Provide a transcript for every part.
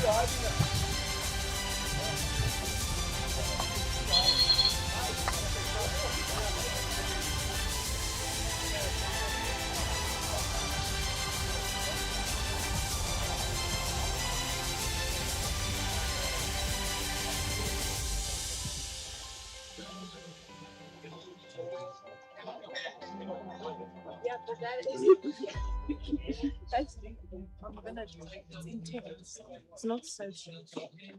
Yeah, but that is that's I'm gonna do it. It's intense. It's not social. You don't get it.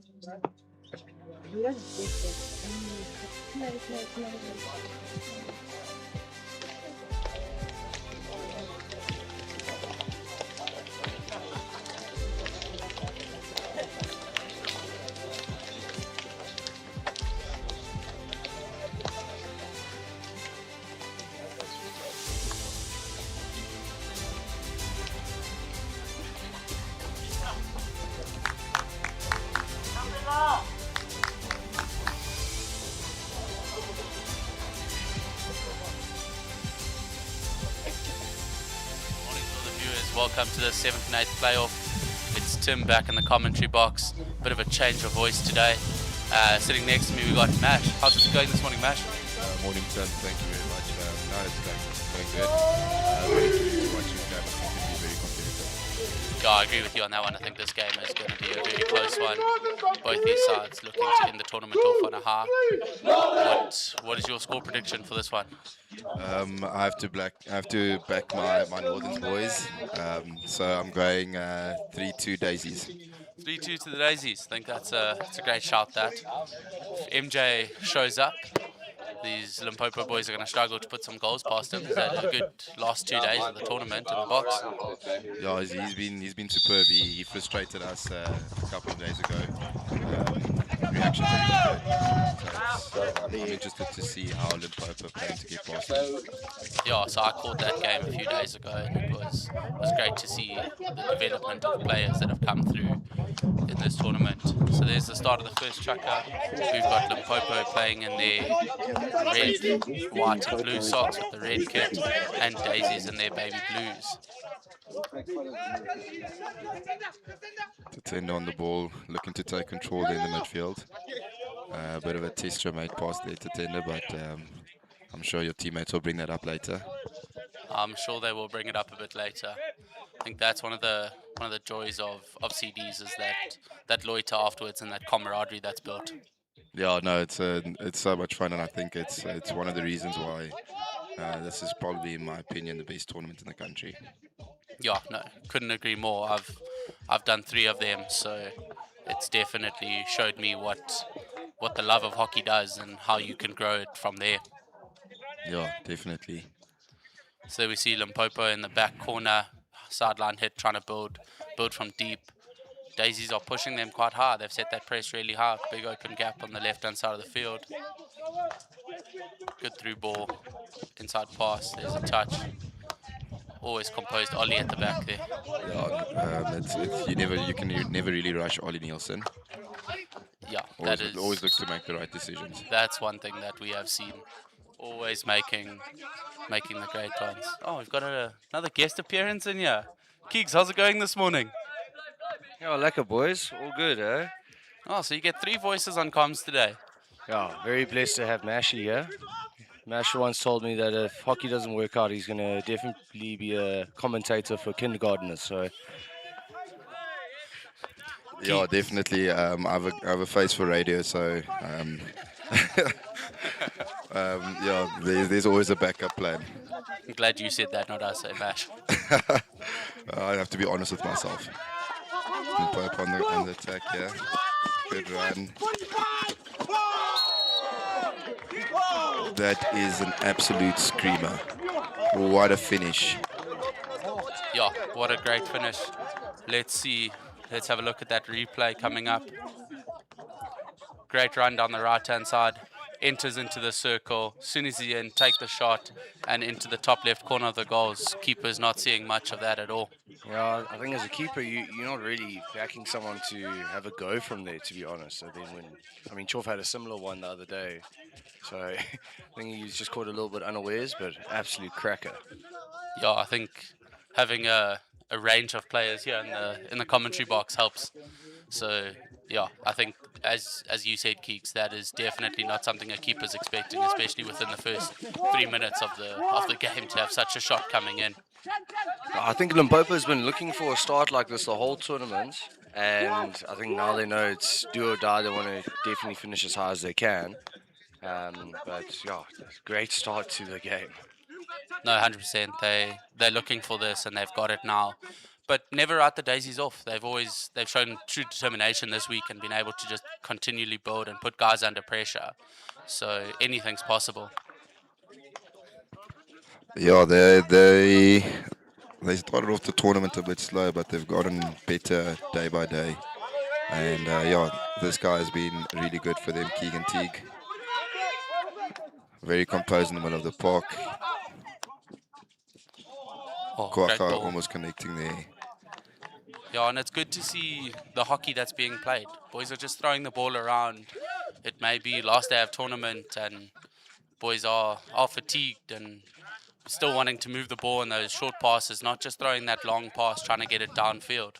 No, no, no, no. Welcome to the 7th and 8th playoff. It's Tim back in the commentary box. Bit of a change of voice today. Sitting next to me we got Mash. How's it going this morning, Mash? Morning, Tim. Thank you very much. No, it's going good. Really too much in game. I think it'll be very competitive. Yeah, I agree with you on that one. I think this game is going to be a very close one. Both these sides looking to end the tournament off on a high. What is your score prediction for this one? I have to back my Northern boys. So I'm going 3-2 Daisies. 3-2 to the Daisies. I think that's a great shout. That if MJ shows up, these Limpopo boys are going to struggle to put some goals past him. He's had a good last 2 days of the tournament in the box. Yeah, he's been superb. He frustrated us a couple of days ago. Reaction very good. I'm interested to see how Limpopo plan to get past him. Yeah, so I called that game a few days ago, and it was great to see the development of players that have come through in this tournament. So there's the start of the first chukker. We've got Limpopo playing in their red, white and blue socks with the red kit, and Daisies in their baby blues. Tatenda on the ball, looking to take control there in the midfield. A bit of a tester made pass there to Tatenda, but I'm sure your teammates will bring that up later. I'm sure they will bring it up a bit later. I think that's one of the joys of CDs is that loiter afterwards and that camaraderie that's built. Yeah, no, it's so much fun, and I think it's one of the reasons why this is probably, in my opinion, the best tournament in the country. Yeah, no, couldn't agree more. I've done 3 of them, so it's definitely showed me what the love of hockey does and how you can grow it from there. Yeah, definitely. So we see Limpopo in the back corner, sideline hit, trying to build from deep. Daisies are pushing them quite hard. They've set that press really hard. Big open gap on the left-hand side of the field. Good through ball, inside pass. There's a touch. Always composed Ollie at the back there. Yeah, you can never really rush Ollie Nielsen. Yeah, always look to make the right decisions. That's one thing that we have seen. Always making the great ones. Oh, we've got another guest appearance in here. Keeks, how's it going this morning? Yeah, lekker boys. All good, eh? Oh, so you get 3 voices on comms today. Yeah, very blessed to have Mashy here. Mashy once told me that if hockey doesn't work out, he's going to definitely be a commentator for kindergarteners. So, yeah, definitely. I have a face for radio, so yeah, there's always a backup plan. I'm glad you said that, not us, Mash. I have to be honest with myself. Pope on the attack here. Good run. That is an absolute screamer. What a finish. Yeah, what a great finish. Let's see. Let's have a look at that replay coming up. Great run down the right-hand side. Enters into the circle. As soon as he's in, take the shot and into the top left corner of the goals. Keeper's not seeing much of that at all. Yeah, I think as a keeper, you're not really backing someone to have a go from there, to be honest. So then Choff had a similar one the other day. So I think he's just caught a little bit unawares, but absolute cracker. Yeah, I think having a a range of players here in the commentary box helps. So yeah, I think as you said, Keeks, that is definitely not something a keeper's expecting, especially within the first 3 minutes of the game to have such a shot coming in. I think Limpopo has been looking for a start like this the whole tournament, and I think now they know it's do or die. They want to definitely finish as high as they can. But yeah, great start to the game. No, 100%. They're looking for this and they've got it now. But never write the daisies off. They've shown true determination this week and been able to just continually build and put guys under pressure. So anything's possible. Yeah, they started off the tournament a bit slow, but they've gotten better day by day. And yeah, this guy has been really good for them, Keegan Teague. Very composed in the middle of the park. Oh, great Kwaka ball. almost connecting there. Yeah, and it's good to see the hockey that's being played. Boys are just throwing the ball around. It may be last day of tournament and boys are fatigued and still wanting to move the ball in those short passes, not just throwing that long pass, trying to get it downfield.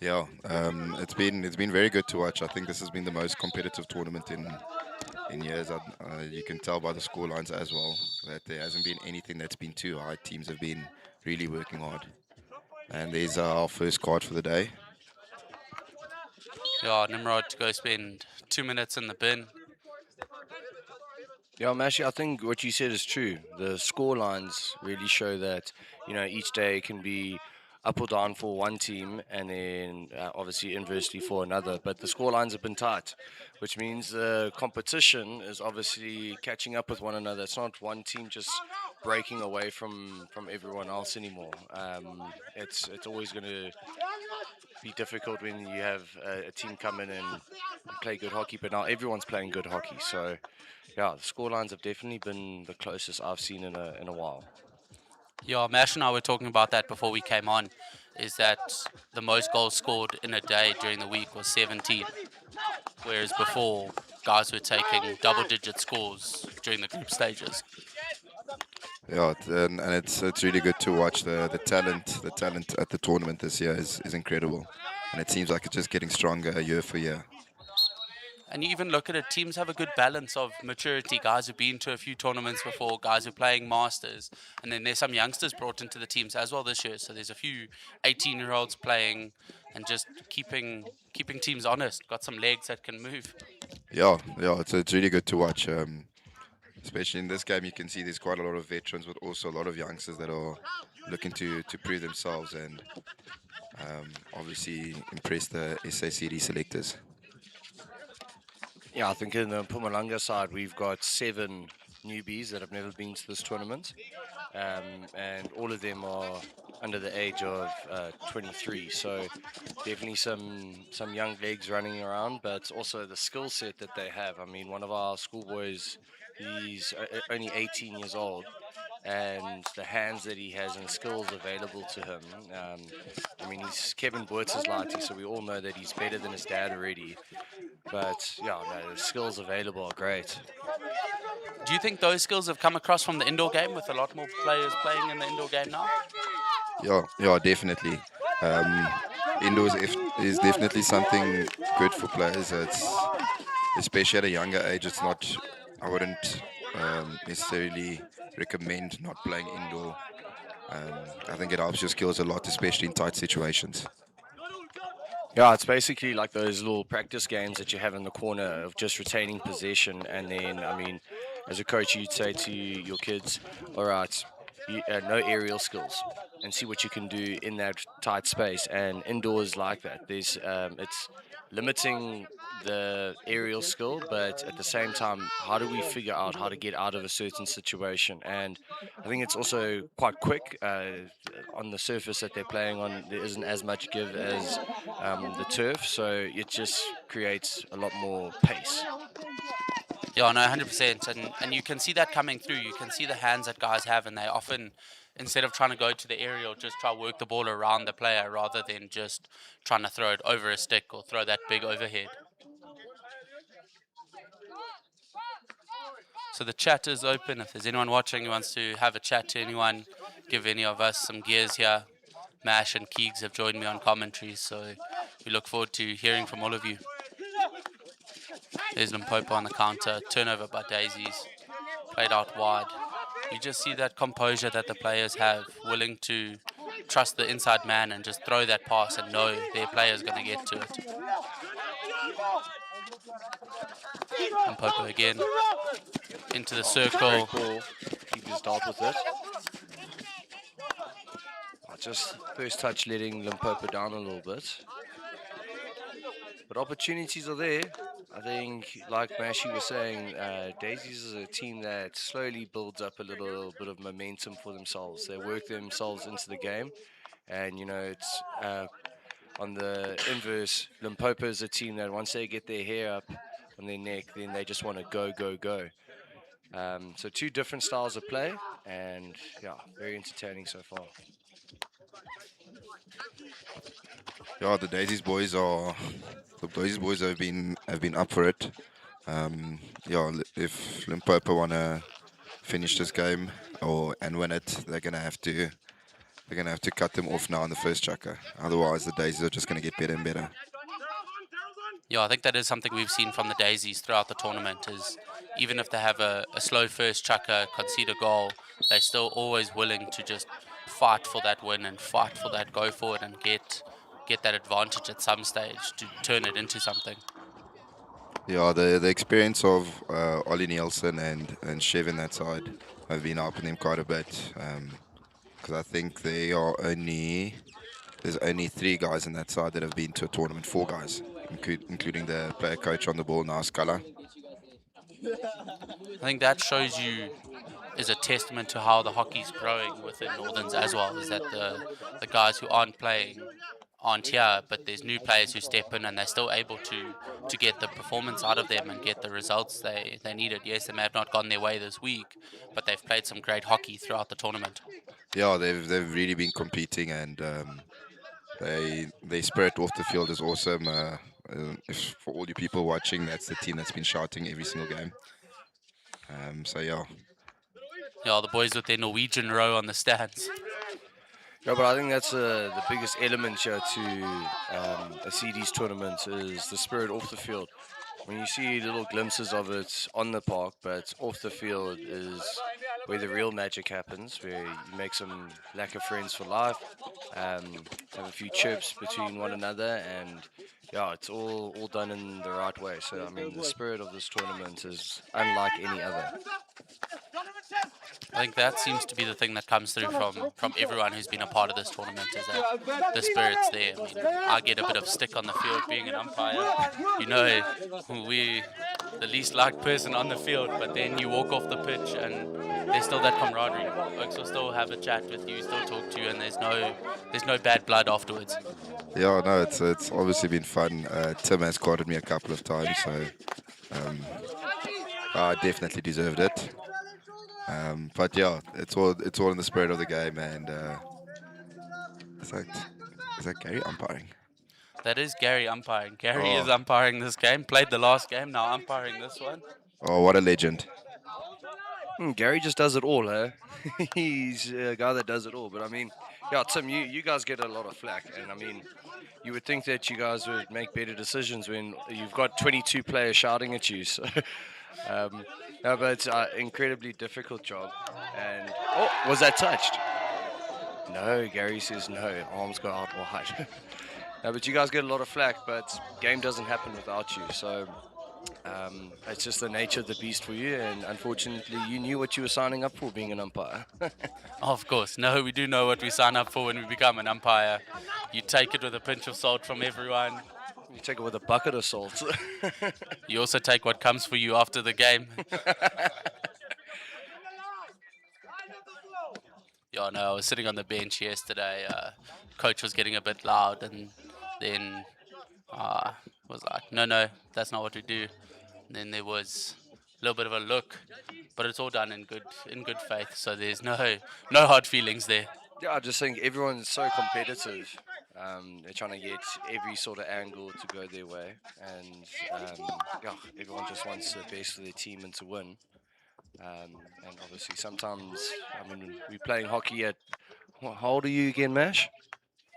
Yeah, it's been very good to watch. I think this has been the most competitive tournament in years. You can tell by the score lines as well that there hasn't been anything that's been too high. Teams have been really working hard. And there's our first card for the day. Yeah, Nimrod to go spend 2 minutes in the bin. Yeah, Mashi, I think what you said is true. The score lines really show that, each day can be up or down for one team and then obviously inversely for another. But the score lines have been tight, which means the competition is obviously catching up with one another. It's not one team just breaking away from everyone else anymore. It's always going to be difficult when you have a team come in and play good hockey, but now everyone's playing good hockey. So yeah, the score lines have definitely been the closest I've seen in a while. Yeah, Mash and I were talking about that before we came on, is that the most goals scored in a day during the week was 17, whereas before guys were taking double-digit scores during the group stages. Yeah, and it's really good to watch the talent at the tournament this year is incredible, and it seems like it's just getting stronger year for year. And you even look at it, teams have a good balance of maturity. Guys who've been to a few tournaments before, guys who are playing masters, and then there's some youngsters brought into the teams as well this year. So there's a few 18-year-olds playing and just keeping teams honest. Got some legs that can move. Yeah, it's really good to watch. Especially in this game, you can see there's quite a lot of veterans, but also a lot of youngsters that are looking to prove themselves and obviously impress the SACD selectors. Yeah, I think in the Mpumalanga side, we've got 7 newbies that have never been to this tournament, and all of them are under the age of 23. So definitely some young legs running around, but also the skill set that they have. I mean, one of our schoolboys, he's only 18 years old, and the hands that he has and the skills available to him. I mean, he's Kevin Boertz's lighty, so we all know that he's better than his dad already. But yeah, no, the skills available are great. Do you think those skills have come across from the indoor game with a lot more players playing in the indoor game now? Yeah, definitely. Um, Indoors is definitely something good for players. It's especially at a younger age. It's not. I wouldn't necessarily recommend not playing indoor. I think it helps your skills a lot, especially in tight situations. Yeah, it's basically like those little practice games that you have in the corner of just retaining possession. And then, I mean, as a coach, you'd say to your kids, all right, no aerial skills and see what you can do in that tight space. And indoors like that, it's limiting the aerial skill, but at the same time, how do we figure out how to get out of a certain situation? And I think it's also quite quick on the surface that they're playing on. There isn't as much give as the turf, so it just creates a lot more pace. Yeah, no, 100%. And you can see that coming through. You can see the hands that guys have, and they often, instead of trying to go to the aerial, just try to work the ball around the player rather than just trying to throw it over a stick or throw that big overhead. So the chat is open. If there's anyone watching who wants to have a chat to anyone, give any of us some gears here, Mash and Keegs have joined me on commentary, so we look forward to hearing from all of you. There's Limpopo on the counter, turnover by Daisies, played out wide. You just see that composure that the players have, willing to trust the inside man and just throw that pass and know their player's going to get to it. Limpopo again into the circle. Ball. Keepers dealt with it. Just first touch letting Limpopo down a little bit. But opportunities are there. I think, like Mashi was saying, Daisies is a team that slowly builds up a little bit of momentum for themselves. They work themselves into the game. And, you know, it's on the inverse, Limpopo is a team that once they get their hair up on their neck, then they just want to go, go, go. So two different styles of play, and yeah, very entertaining so far. Yeah, the Daisies boys have been up for it. Yeah, if Limpopo wanna finish this game and win it, they're gonna have to cut them off now in the first chukker. Otherwise, the Daisies are just gonna get better and better. Yeah, I think that is something we've seen from the Daisies throughout the tournament, is even if they have a slow first chukker, concede a goal, they're still always willing to just fight for that win and fight for that go forward and get that advantage at some stage to turn it into something. Yeah, the experience of Ollie Nielsen and Chev in that side have been helping them quite a bit. Because I think there's only 3 guys in that side that have been to a tournament, 4 guys, including the player coach on the ball now, Scala. I think that shows you is a testament to how the hockey's growing within Northerns as well, is that the guys who aren't playing aren't here, but there's new players who step in and they're still able to get the performance out of them and get the results they needed. Yes, they may have not gone their way this week, but they've played some great hockey throughout the tournament. Yeah, they've really been competing, and their spirit off the field is awesome. If for all you people watching, that's the team that's been shouting every single game. So yeah. Yeah, the boys with their Norwegian row on the stands. Yeah, but I think that's the biggest element here to a CD's tournament is the spirit off the field. When you see little glimpses of it on the park, but off the field is where the real magic happens, where you make some lacquer friends for life, have a few chirps between one another, and yeah, it's all done in the right way. So, I mean, the spirit of this tournament is unlike any other. I think that seems to be the thing that comes through from everyone who's been a part of this tournament, is that the spirit's there. I mean, I get a bit of stick on the field being an umpire. You know, we're the least liked person on the field, but then you walk off the pitch and there's still that camaraderie. Folks will still have a chat with you, still talk to you, and there's no bad blood afterwards. Yeah, no, it's obviously been fun. Tim has quoted me a couple of times, so I definitely deserved it. But yeah, it's all in the spirit of the game, and is that Gary umpiring? That is Gary umpiring. Gary is umpiring this game, played the last game, now umpiring this one. Oh, what a legend! Gary just does it all, eh? He's a guy that does it all. But I mean, yeah, Tim, you guys get a lot of flack, and I mean, you would think that you guys would make better decisions when you've got 22 players shouting at you. So, no, but it's an incredibly difficult job. And was that touched? No, Gary says no. Arms go out wide. No, but you guys get a lot of flack, but game doesn't happen without you. So it's just the nature of the beast for you, and unfortunately, you knew what you were signing up for being an umpire. Of course, no, we do know what we sign up for when we become an umpire. You take it with a pinch of salt from everyone. You take it with a bucket of salt. You also take what comes for you after the game. Yeah, no, I was sitting on the bench yesterday. Coach was getting a bit loud, and then was like, no, that's not what we do. And then there was a little bit of a look, but it's all done in good faith. So there's no hard feelings there. Yeah, I just think everyone's so competitive. They're trying to get every sort of angle to go their way, and yeah, everyone just wants the best for their team and to win. And obviously, sometimes, I mean, we're playing hockey at how old are you again, Mash?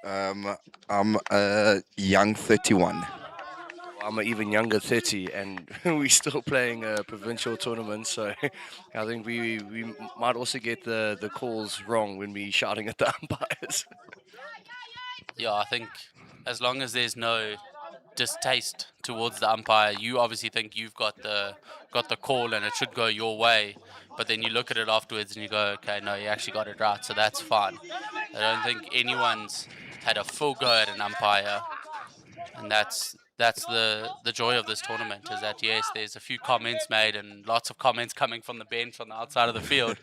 I'm a young 31. I'm an even younger 30, and we're still playing a provincial tournament. So I think we might also get the calls wrong when we shouting at the umpires. Yeah, I think as long as there's no distaste towards the umpire, you obviously think you've got the call and it should go your way, but then you look at it afterwards and you go, okay, no, you actually got it right, so that's fine. I don't think anyone's had a full go at an umpire, and that's the joy of this tournament, is that yes, there's a few comments made and lots of comments coming from the bench on the outside of the field,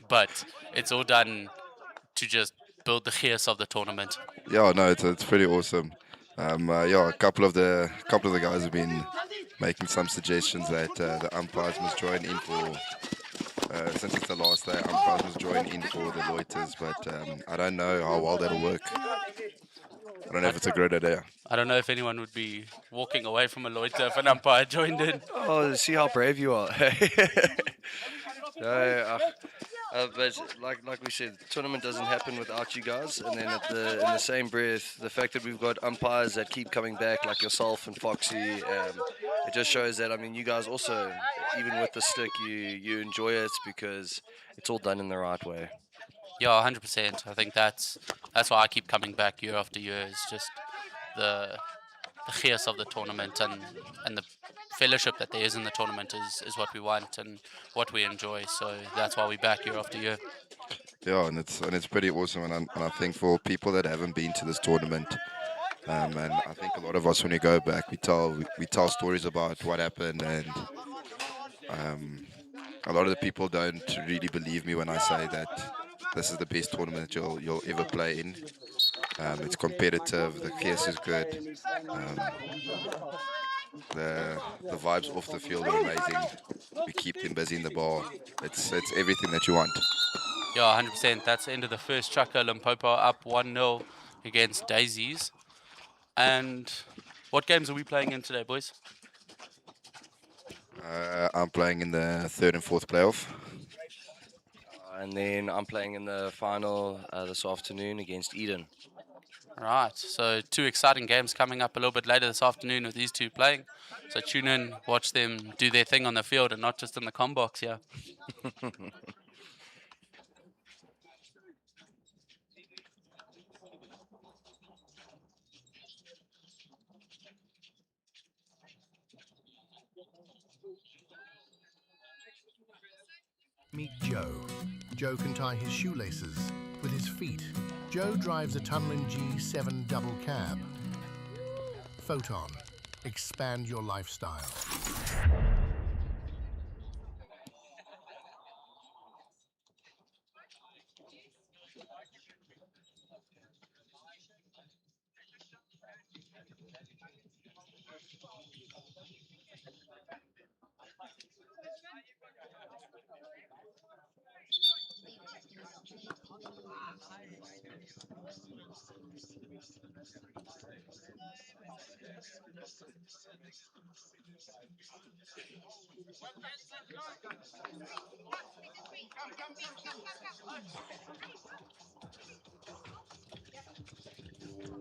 but it's all done to just build the chaos of the tournament. Yeah, no, it's pretty awesome. Yeah, a couple of the guys have been making some suggestions that the umpires must join in for. Since it's the last day, umpires must join in for the loiters, but I don't know how well that'll work. I don't know if it's a great idea. I don't know if anyone would be walking away from a loiter if an umpire joined in. Oh, see how brave you are. No, but like we said, the tournament doesn't happen without you guys. And then in the same breath, the fact that we've got umpires that keep coming back, like yourself and Foxy, it just shows that, I mean, you guys also, even with the stick, you enjoy it because it's all done in the right way. Yeah, 100%. I think that's why I keep coming back year after year. Is just the the chaos of the tournament, and the fellowship that there is in the tournament is what we want and what we enjoy. So that's why we're back year after year. Yeah, and it's pretty awesome, and I think for people that haven't been to this tournament, and I think a lot of us when we go back, we tell stories about what happened, and um, a lot of the people don't really believe me when I say that this is the best tournament you'll ever play in. It's competitive. The case is good. Um, the vibes off the field are amazing. We keep them busy in the bar. It's everything that you want. Yeah, 100%. That's the end of the first chukker. Limpopo up 1-0 against Daisies. And what games are we playing in today, boys? I'm playing in the third and fourth playoff. And then I'm playing in the final this afternoon against Eden. Right, so two exciting games coming up a little bit later this afternoon with these two playing. So tune in, watch them do their thing on the field and not just in the com box, yeah. Meet Joe. Joe can tie his shoelaces with his feet. Joe drives a Tunlin G7 double cab. Photon. Expand your lifestyle.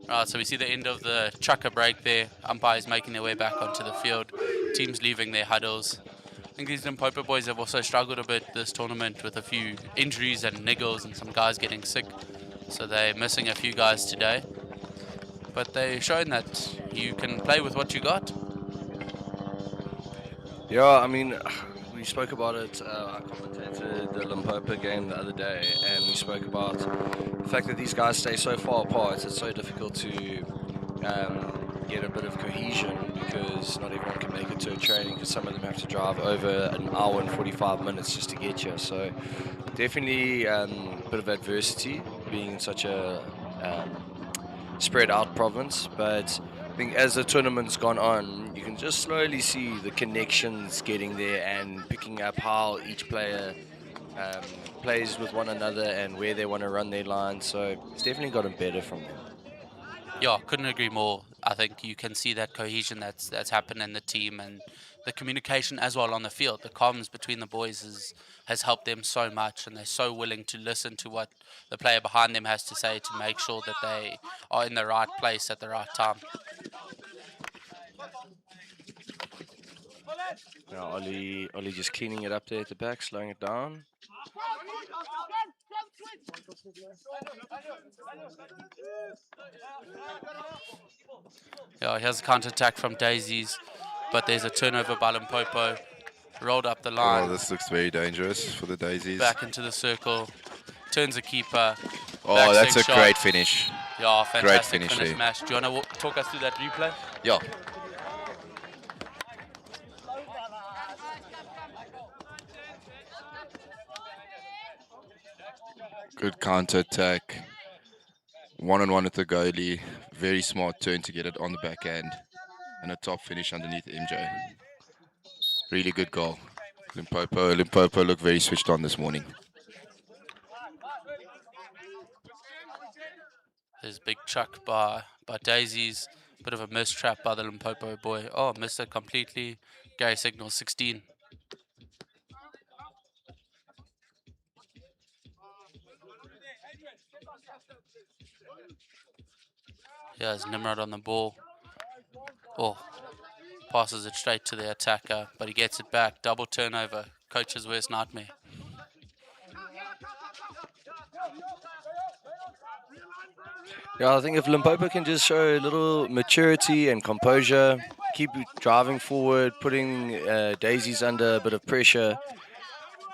Right, so we see the end of the chucker break there. Umpires making their way back onto the field. Teams leaving their huddles. I think these Limpopo boys have also struggled a bit this tournament with a few injuries and niggles and some guys getting sick. So they're missing a few guys today. But they've shown that you can play with what you got. Yeah, I mean, we spoke about it. I commentated the Limpopo game the other day, and we spoke about the fact that these guys stay so far apart. It's so difficult to get a bit of cohesion because not everyone can make it to a training because some of them have to drive over an hour and 45 minutes just to get here. So definitely a bit of adversity being in such a spread out province, but I think as the tournament's gone on, you can just slowly see the connections getting there and picking up how each player plays with one another and where they want to run their line. So it's definitely gotten better from them. Yeah, couldn't agree more. I think you can see that cohesion that's happened in the team, and the communication as well on the field, the comms between the boys has helped them so much, and they're so willing to listen to what the player behind them has to say to make sure that they are in the right place at the right time. Now Ollie just cleaning it up there at the back, slowing it down. Yeah, here's a counter attack from Daisies, but there's a turnover by Limpopo. Rolled up the line, Oh, this looks very dangerous for the Daisies. back into the circle, turns the keeper. Oh, that's a backstep shot. great finish. Yeah, fantastic finish finish, there. Mash. Do you want to talk us through that replay? Yeah. Good counter attack. One-on-one with the goalie. Very smart turn to get it on the back end. And a top finish underneath MJ. Really good goal. Limpopo looked very switched on this morning. There's a big chuck by Daisies. Bit of a miss trap by the Limpopo boy. Oh, missed it completely. Gary Signal 16. Here's Nimrod on the ball. Oh, passes it straight to the attacker, but he gets it back. Double turnover. Coach's worst nightmare. Yeah, I think if Limpopo can just show a little maturity and composure, keep driving forward, putting Daisies under a bit of pressure,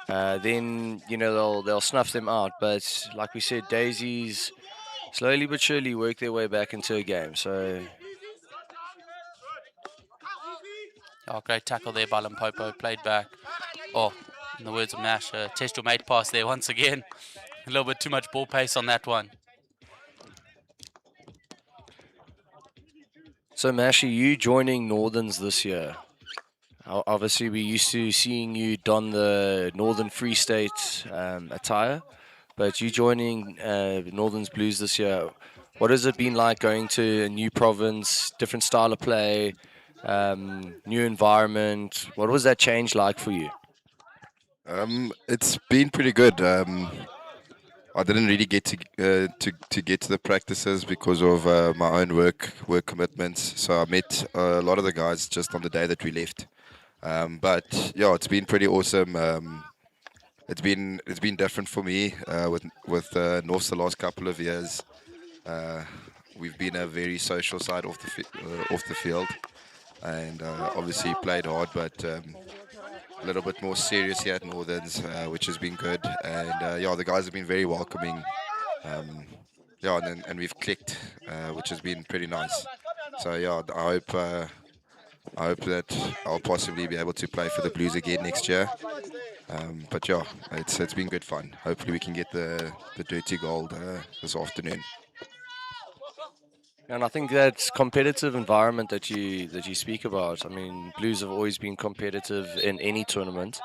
then they'll snuff them out. But like we said, Daisies slowly but surely work their way back into a game. So Oh, great tackle there by Limpopo. Played back. Oh, in the words of Nash, test your mate pass there once again. A little bit too much ball pace on that one. So Mashi, you joining Northerns this year. Obviously, we're used to seeing you don the Northern Free State attire, but you joining Northerns Blues this year. What has it been like going to a new province, different style of play, new environment? What was that change like for you? It's been pretty good. I didn't really get to get to the practices because of my own work commitments. So I met a lot of the guys just on the day that we left. But yeah, it's been pretty awesome. It's been different for me with North the last couple of years. We've been a very social side off the field, and obviously played hard, but a little bit more serious here at Northerns, which has been good. And yeah, the guys have been very welcoming. Yeah, and we've clicked, which has been pretty nice. So yeah, I hope that I'll possibly be able to play for the Blues again next year. But yeah, it's been good fun. Hopefully we can get the dirty gold this afternoon. And I think that competitive environment that you speak about. I mean, Blues have always been competitive in any tournament,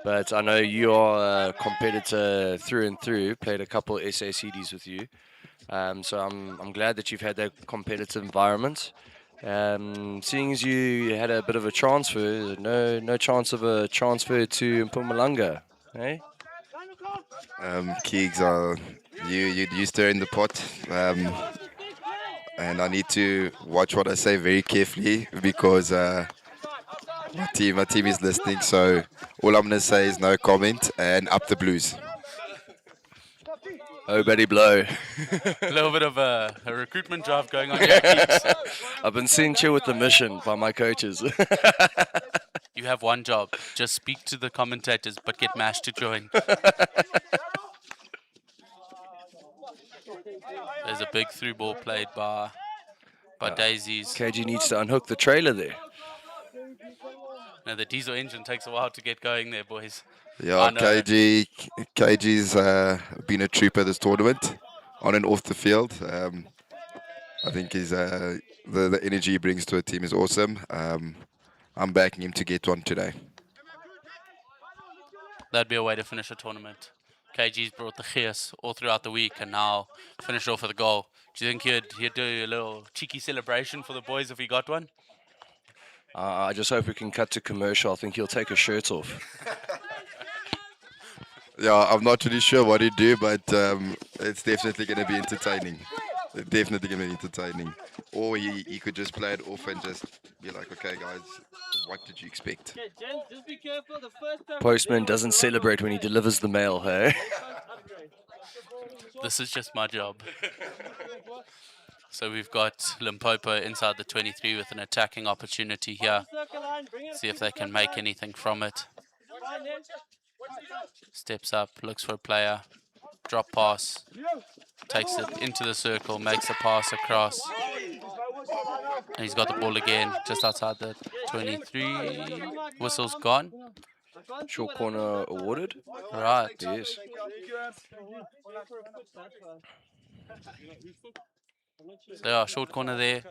but I know you are a competitor through and through. Played a couple SACDs with you, so I'm glad that you've had that competitive environment. Seeing as you had a bit of a transfer, no chance of a transfer to Mpumalanga, eh? Keegs, you stir in the pot. And I need to watch what I say very carefully because my team is listening. So all I'm gonna say is no comment and up the Blues. Oh, Betty Blow. A little bit of a recruitment drive going on here, Keeks. I've been sent here with the mission by my coaches. You have one job. Just speak to the commentators, but get Mash to join. There's a big through ball played by Daisies. KG needs to unhook the trailer there. Now the diesel engine takes a while to get going there, boys. Yeah, KG's been a trooper this tournament, on and off the field. I think he's the energy he brings to a team is awesome. I'm backing him to get one today. That'd be a way to finish a tournament. KG's brought the chaos all throughout the week and now finished off with a goal. Do you think he'd do a little cheeky celebration for the boys if he got one? I just hope we can cut to commercial. I think he'll take his shirt off. Yeah, I'm not really sure what he'd do, but it's definitely going to be entertaining. It's definitely going to be entertaining. Or he could just play it off and just be like, okay, guys, what did you expect? Postman doesn't celebrate when he delivers the mail, hey? This is just my job. So we've got Limpopo inside the 23 with an attacking opportunity here. See if they can make anything from it. Steps up, looks for a player. Drop pass. Takes it into the circle, makes a pass across. And he's got the ball again, just outside the 23. Whistle's gone. Short corner awarded. Right. Yes. So yeah, short corner there.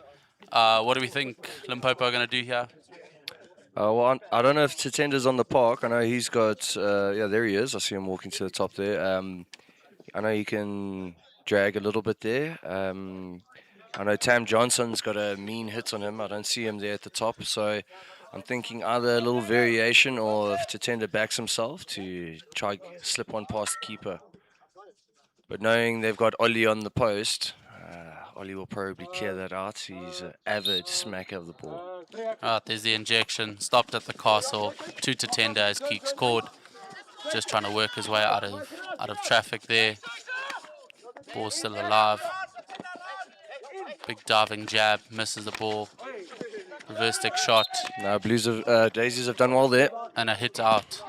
What do we think Limpopo are going to do here? Well, I don't know if Tatenda's on the park. I know he's got, yeah, there he is. I see him walking to the top there. I know he can drag a little bit there. I know Tam Johnson's got a mean hit on him. I don't see him there at the top. So I'm thinking either a little variation or if Tatenda backs himself to try slip one past the keeper. But knowing they've got Ollie on the post, Ollie will probably clear that out. He's an avid smacker of the ball. Right, there's the injection. Stopped at the castle. 2 to 10 as Keek scored. Just trying to work his way out of traffic there. Ball still alive. Big diving jab, misses the ball. Reverse stick shot. Now Daisies have done well there. And a hit out.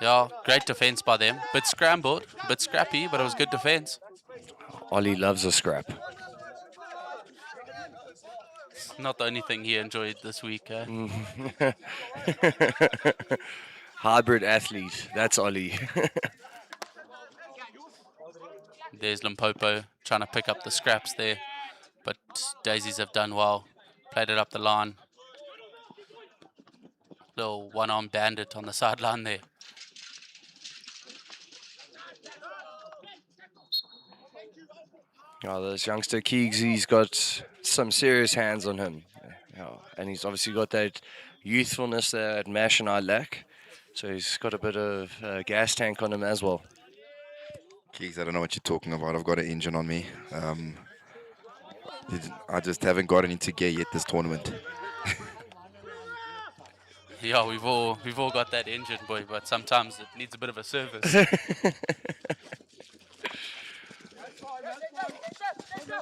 Yeah, great defense by them. Bit scrambled, bit scrappy, but it was good defense. Ollie loves a scrap. Not the only thing he enjoyed this week. Hybrid athlete, that's Ollie. There's Limpopo trying to pick up the scraps there, but Daisies have done well. Played it up the line. Little one-arm bandit on the sideline there. Oh, this youngster Keegs, he's got some serious hands on him. And he's obviously got that youthfulness that Mash and I lack. So he's got a bit of gas tank on him as well. Keeks, I don't know what you're talking about. I've got an engine on me. I just haven't gotten into gear yet this tournament. Yeah, we've all got that engine, boy, but sometimes it needs a bit of a service.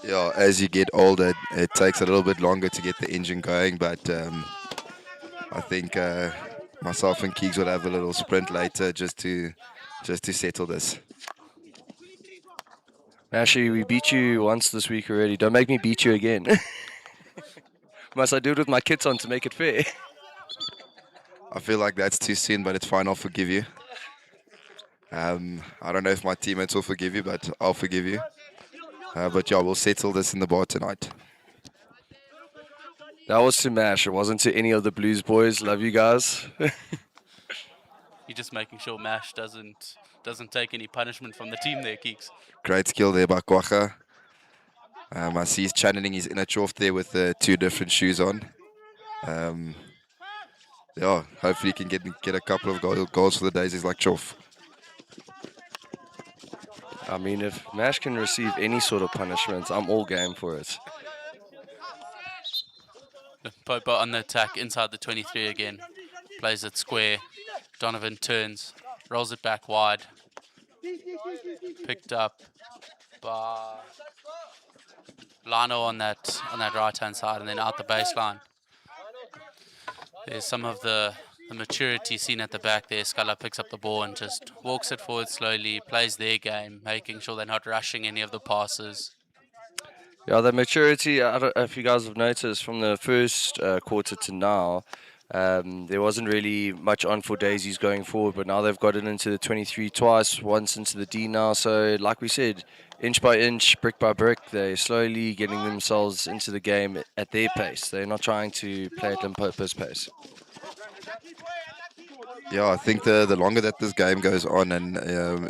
Yeah, as you get older, it takes a little bit longer to get the engine going, but I think myself and Keeks will have a little sprint later just to settle this. Actually, we beat you once this week already. Don't make me beat you again. Must I do it with my kits on to make it fair? I feel like that's too soon, but it's fine. I'll forgive you. I don't know if my teammates will forgive you, but I'll forgive you. But yeah, we'll settle this in the bar tonight. That was to Mash. It wasn't to any of the Blues boys. Love you guys. You're just making sure Mash doesn't take any punishment from the team there, Keeks. Great skill there by Kwacha. I see he's channeling his inner Chof there with 2 different shoes on. Yeah, hopefully he can get a couple of goals for the Daisies like Chof. I mean, if Mash can receive any sort of punishment, I'm all game for it. Popo on the attack inside the 23 again. Plays it square. Donovan turns, rolls it back wide. Picked up by Lano on that right-hand side and then out the baseline. There's some of the maturity seen at the back there. Scala picks up the ball and just walks it forward slowly, plays their game, making sure they're not rushing any of the passes. Yeah, the maturity, I don't know if you guys have noticed from the first quarter to now, there wasn't really much on for Daisies going forward, but now they've got it into the 23 twice, once into the D now. So like we said, inch by inch, brick by brick, they're slowly getting themselves into the game at their pace. They're not trying to play at Limpopo's pace. Yeah, I think the longer that this game goes on, and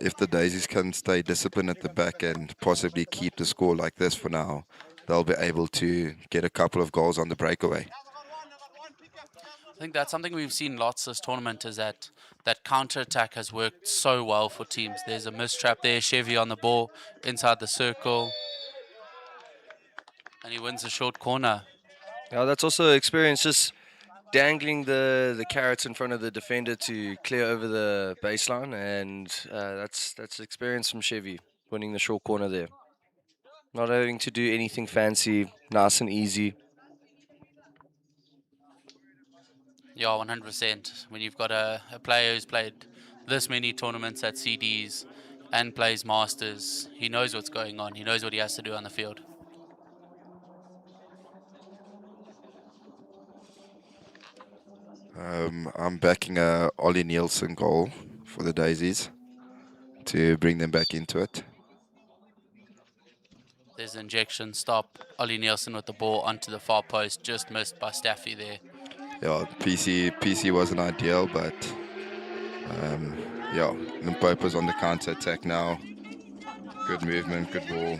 if the Daisies can stay disciplined at the back and possibly keep the score like this for now, they'll be able to get a couple of goals on the breakaway. think that's something we've seen lots this tournament, is that counter-attack has worked so well for teams. There's a mistrap there, Chevy on the ball, inside the circle, and he wins a short corner. Yeah, that's also experience, just dangling the carrots in front of the defender to clear over the baseline, and that's experience from Chevy, winning the short corner there. Not having to do anything fancy, nice and easy. Yeah, 100%. When you've got a player who's played this many tournaments at CDs and plays Masters, he knows what's going on. He knows what he has to do on the field. I'm backing a Ollie Nielsen goal for the Daisies to bring them back into it. There's an injection stop. Ollie Nielsen with the ball onto the far post, just missed by Staffy there. Yeah, PC wasn't ideal, but yeah, Limpopo's on the counter attack now. Good movement, good ball.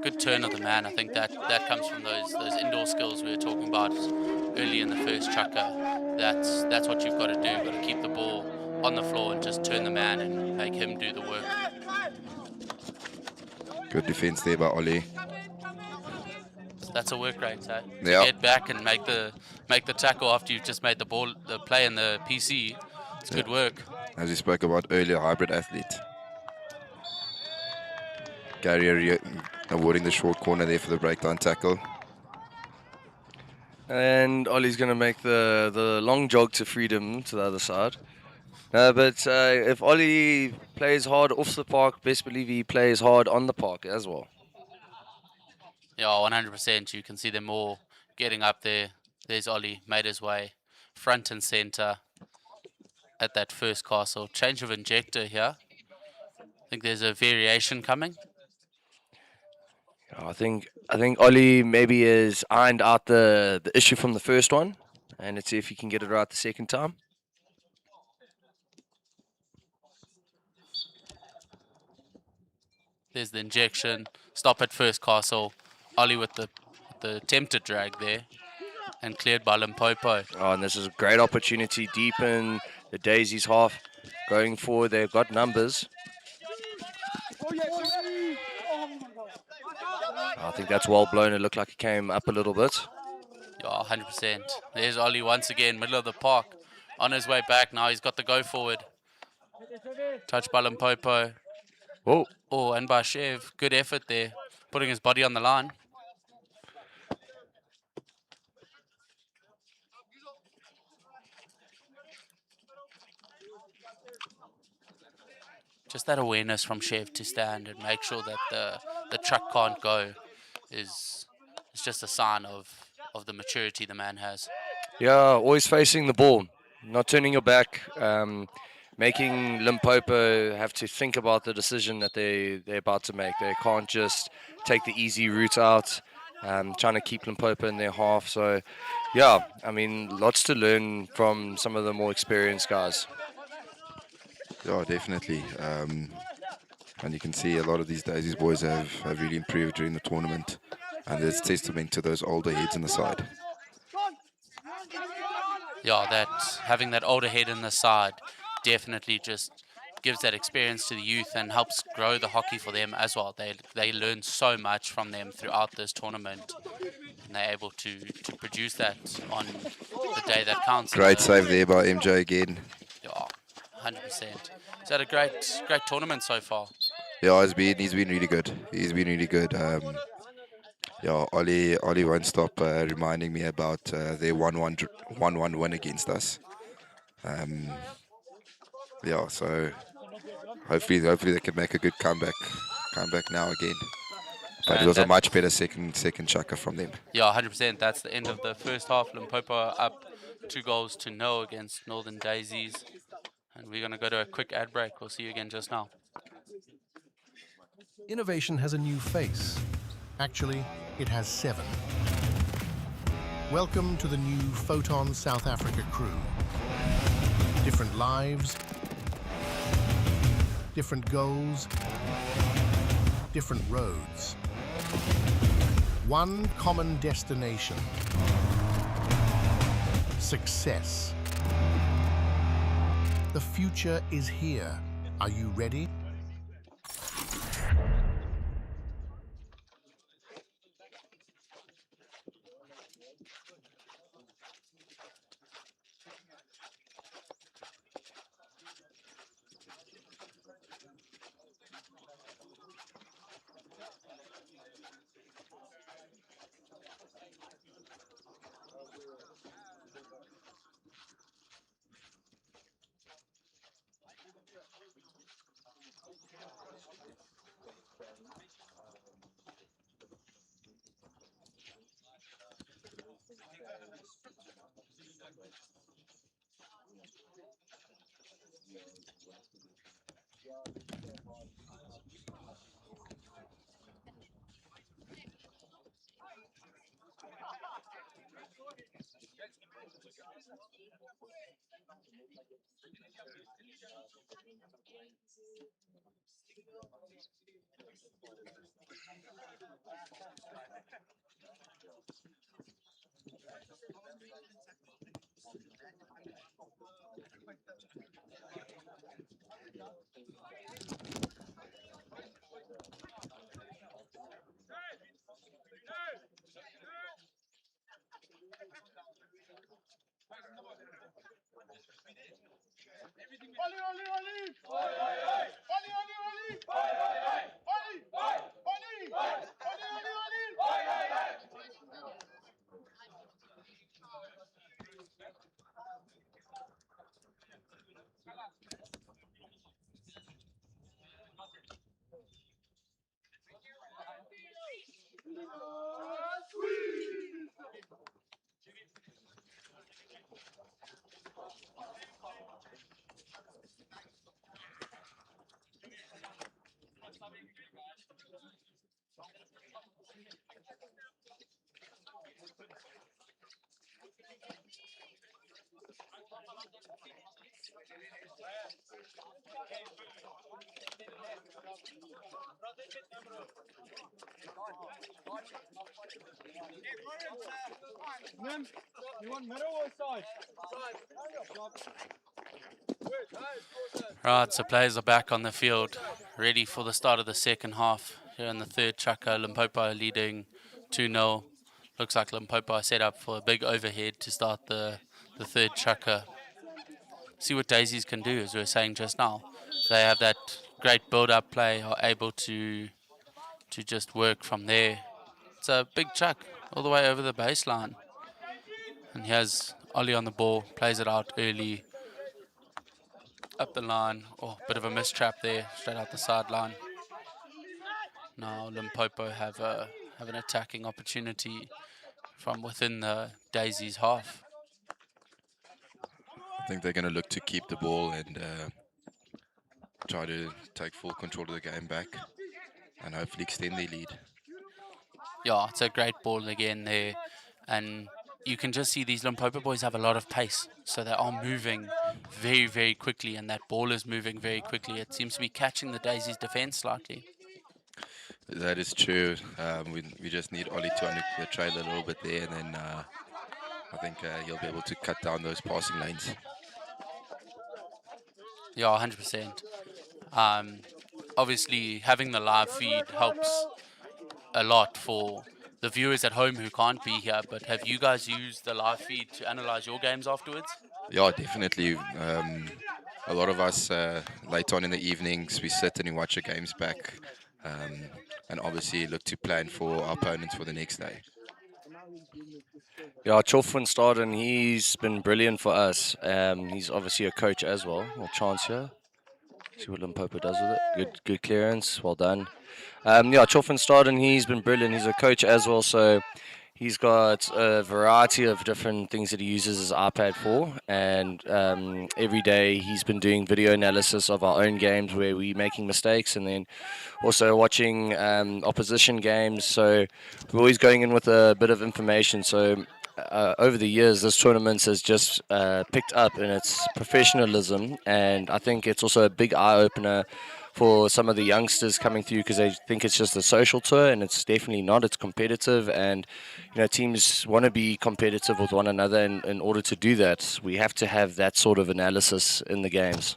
Good turn of the man. I think that comes from those indoor skills we were talking about early in the first chukker. That's what you've got to do. You've got to keep the ball on the floor and just turn the man and make him do the work. Good defense there by Ollie. So that's a work rate, eh? Yeah. To get back and make the tackle after you've just made the play in the PC. It's good work. As we spoke about earlier, hybrid athlete. Gary awarding the short corner there for the breakdown tackle. And Ollie's going to make the long jog to freedom to the other side. But if Ollie plays hard off the park, best believe he plays hard on the park as well. Yeah, 100%. You can see them all getting up there. There's Ollie, made his way front and center at that first castle. Change of injector here. I think there's a variation coming. I think Ollie maybe has ironed out the issue from the first one, and let's see if he can get it right the second time. There's the injection. Stop at first castle. Ollie with the attempted drag there, and cleared by Limpopo. Oh, and this is a great opportunity deep in the Daisies half. Going forward, they've got numbers. I think that's well blown. It looked like it came up a little bit. Yeah, 100%. There's Ollie once again, middle of the park. On his way back now, he's got the go forward. Touched by Limpopo. Whoa. Oh, and by Chev. Good effort there, putting his body on the line. Just that awareness from Chev to stand and make sure that the truck can't go is just a sign of the maturity the man has. Yeah, always facing the ball, not turning your back, making Limpopo have to think about the decision that they're about to make. They can't just take the easy route out, trying to keep Limpopo in their half. So, yeah, I mean, lots to learn from some of the more experienced guys. Yeah, definitely. And you can see a lot of these Daisies boys have really improved during the tournament. And it's testament to those older heads in the side. Yeah, having that older head in the side definitely just gives that experience to the youth and helps grow the hockey for them as well. They learn so much from them throughout this tournament, and they're able to produce that on the day that counts. Great save there by MJ again. Yeah, 100%. He's had a great tournament so far. Yeah, he's been really good. He's been really good. Yeah, Ollie won't stop reminding me about their 1-1 win against us. Yeah, so hopefully they can make a good comeback now again. But And it was a that- much better second chucker from them. Yeah, 100%. That's the end of the first half. Limpopo up 2-0 against Northern Daisies. And we're going to go to a quick ad break. We'll see you again just now. Innovation has a new face. Actually, it has 7. Welcome to the new Photon South Africa crew. Different lives, different goals, different roads. One common destination. Success. The future is here. Are you ready? Right, so players are back on the field, ready for the start of the second half. Here in the third chukker, Limpopo leading 2-0. Looks like Limpopo are set up for a big overhead to start the third chukker. See what Daisies can do, as we were saying just now. They have that great build-up play, are able to just work from there. It's a big chuck all the way over the baseline. And here's Ollie on the ball, plays it out early, up the line. Oh, bit of a mistrap there, straight out the sideline. Now Limpopo have an attacking opportunity from within the Daisies half. I think they're going to look to keep the ball and try to take full control of the game back and hopefully extend their lead. Yeah, it's a great ball again there. And you can just see these Limpopo boys have a lot of pace. So they are moving very, very quickly, and that ball is moving very quickly. It seems to be catching the Daisies' defense slightly. That is true. We just need Ollie to under the trail a little bit there, and then I think he'll be able to cut down those passing lanes. Yeah, 100%. Obviously, having the live feed helps a lot for the viewers at home who can't be here. But have you guys used the live feed to analyze your games afterwards? Yeah, definitely. A lot of us late on in the evenings, we sit and we watch the games back, and obviously look to plan for our opponents for the next day. Yeah, Chofwin started and he's been brilliant for us. He's obviously a coach as well. Well, chance here. See what Limpopo does with it. Good clearance. Well done. Yeah, Chofwin started and he's been brilliant. He's a coach as well, so he's got a variety of different things that he uses his iPad for. And every day he's been doing video analysis of our own games where we're making mistakes, and then also watching opposition games. So we're always going in with a bit of information. So over the years, this tournament has just picked up in its professionalism, and I think it's also a big eye opener for some of the youngsters coming through because they think it's just a social tour, and it's definitely not. It's competitive, and teams want to be competitive with one another. And in order to do that, we have to have that sort of analysis in the games.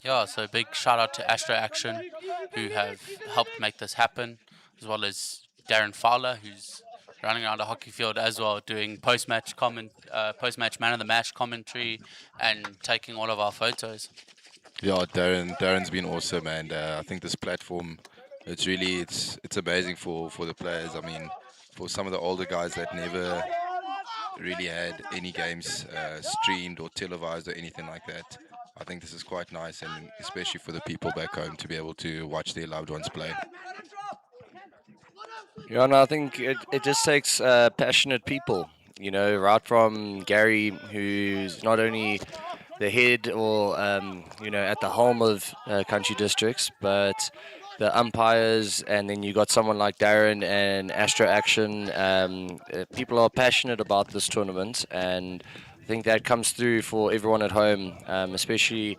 Yeah, so big shout out to Astro Action, who have helped make this happen, as well as Darren Fowler, who's running around a hockey field as well, doing post-match post-match man of the match commentary, and taking all of our photos. Yeah, Darren's been awesome, and I think this platform, it's amazing for the players. I mean, for some of the older guys that never really had any games streamed or televised or anything like that, I think this is quite nice, and especially for the people back home to be able to watch their loved ones play. Yeah, no, I think it just takes passionate people, right from Gary, who's not only the head or, at the helm of country districts, but the umpires, and then you got someone like Darren and Astro Action. People are passionate about this tournament, and I think that comes through for everyone at home, especially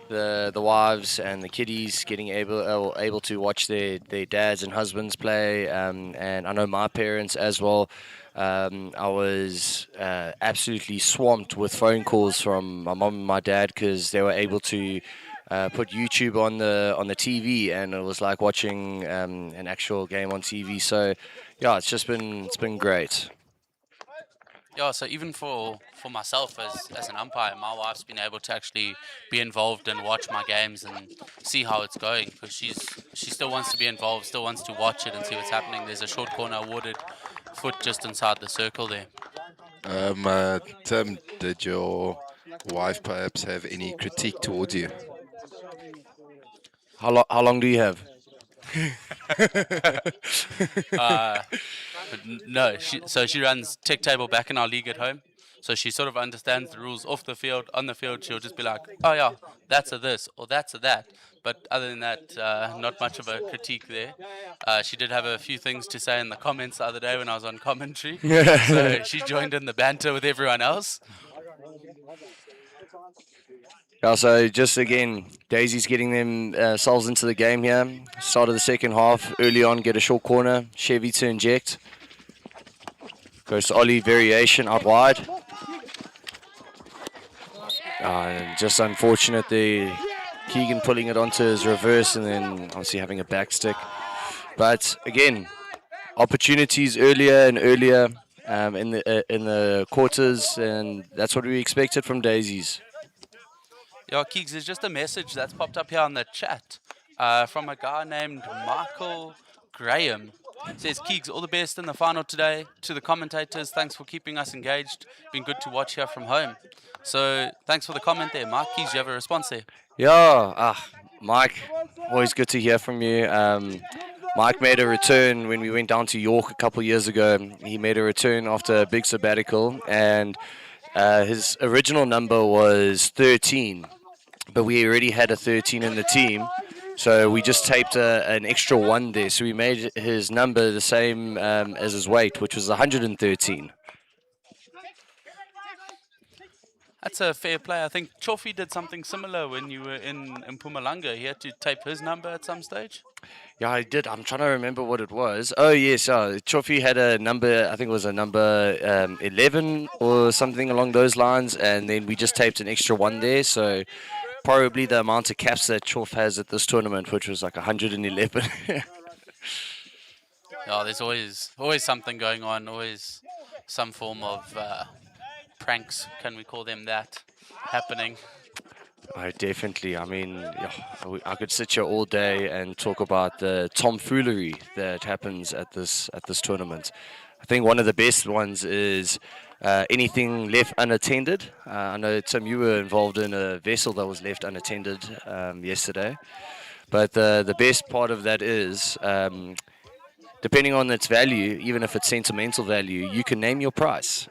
the wives and the kiddies getting able to watch their dads and husbands play, and I know my parents as well. I was absolutely swamped with phone calls from my mom and my dad because they were able to put YouTube on the TV, and it was like watching an actual game on TV. So yeah, it's been great. Yeah, so even for myself as an umpire, my wife's been able to actually be involved and watch my games and see how it's going, because she still wants to be involved, still wants to watch it and see what's happening. There's a short corner awarded foot just inside the circle there. Tim, did your wife perhaps have any critique towards you? How long do you have? No, she runs tech table back in our league at home. So she sort of understands the rules off the field. On the field, she'll just be like, oh yeah, that's a this or that's a that. But other than that, not much of a critique there. She did have a few things to say in the comments the other day when I was on commentary. So she joined in the banter with everyone else. Yeah, so just again, Daisy's getting themselves into the game here. Start of the second half, early on, get a short corner. Chevy to inject. Goes to Ollie, variation out wide. Just unfortunate there. Keegan pulling it onto his reverse and then obviously having a back stick. But again, opportunities earlier and earlier in the quarters, and that's what we expected from Daisies. Yeah, Keegs, there's just a message that's popped up here on the chat from a guy named Michael Graham. It says, Keegs, all the best in the final today. To the commentators, thanks for keeping us engaged. Been good to watch here from home. So thanks for the comment there, Mike. Keegs, you have a response there? Yeah, Mike, always good to hear from you. Mike made a return when we went down to York a couple of years ago. He made a return after a big sabbatical, and his original number was 13, but we already had a 13 in the team, so we just taped an extra 1 there. So we made his number the same as his weight, which was 113. That's a fair play. I think Chofi did something similar when you were in Mpumalanga. He had to tape his number at some stage. Yeah, I did. I'm trying to remember what it was. Oh, yes. Chofi had a number, I think it was a number 11 or something along those lines, and then we just taped an extra 1 there. So probably the amount of caps that Chof has at this tournament, which was like 111. Yeah, there's always something going on, always some form of pranks, can we call them that, happening. Oh, definitely. I mean, yeah, I could sit here all day and talk about the tomfoolery that happens at this tournament. I think one of the best ones is anything left unattended. I know, Tim, you were involved in a vessel that was left unattended yesterday. But the best part of that is, depending on its value, even if it's sentimental value, you can name your price.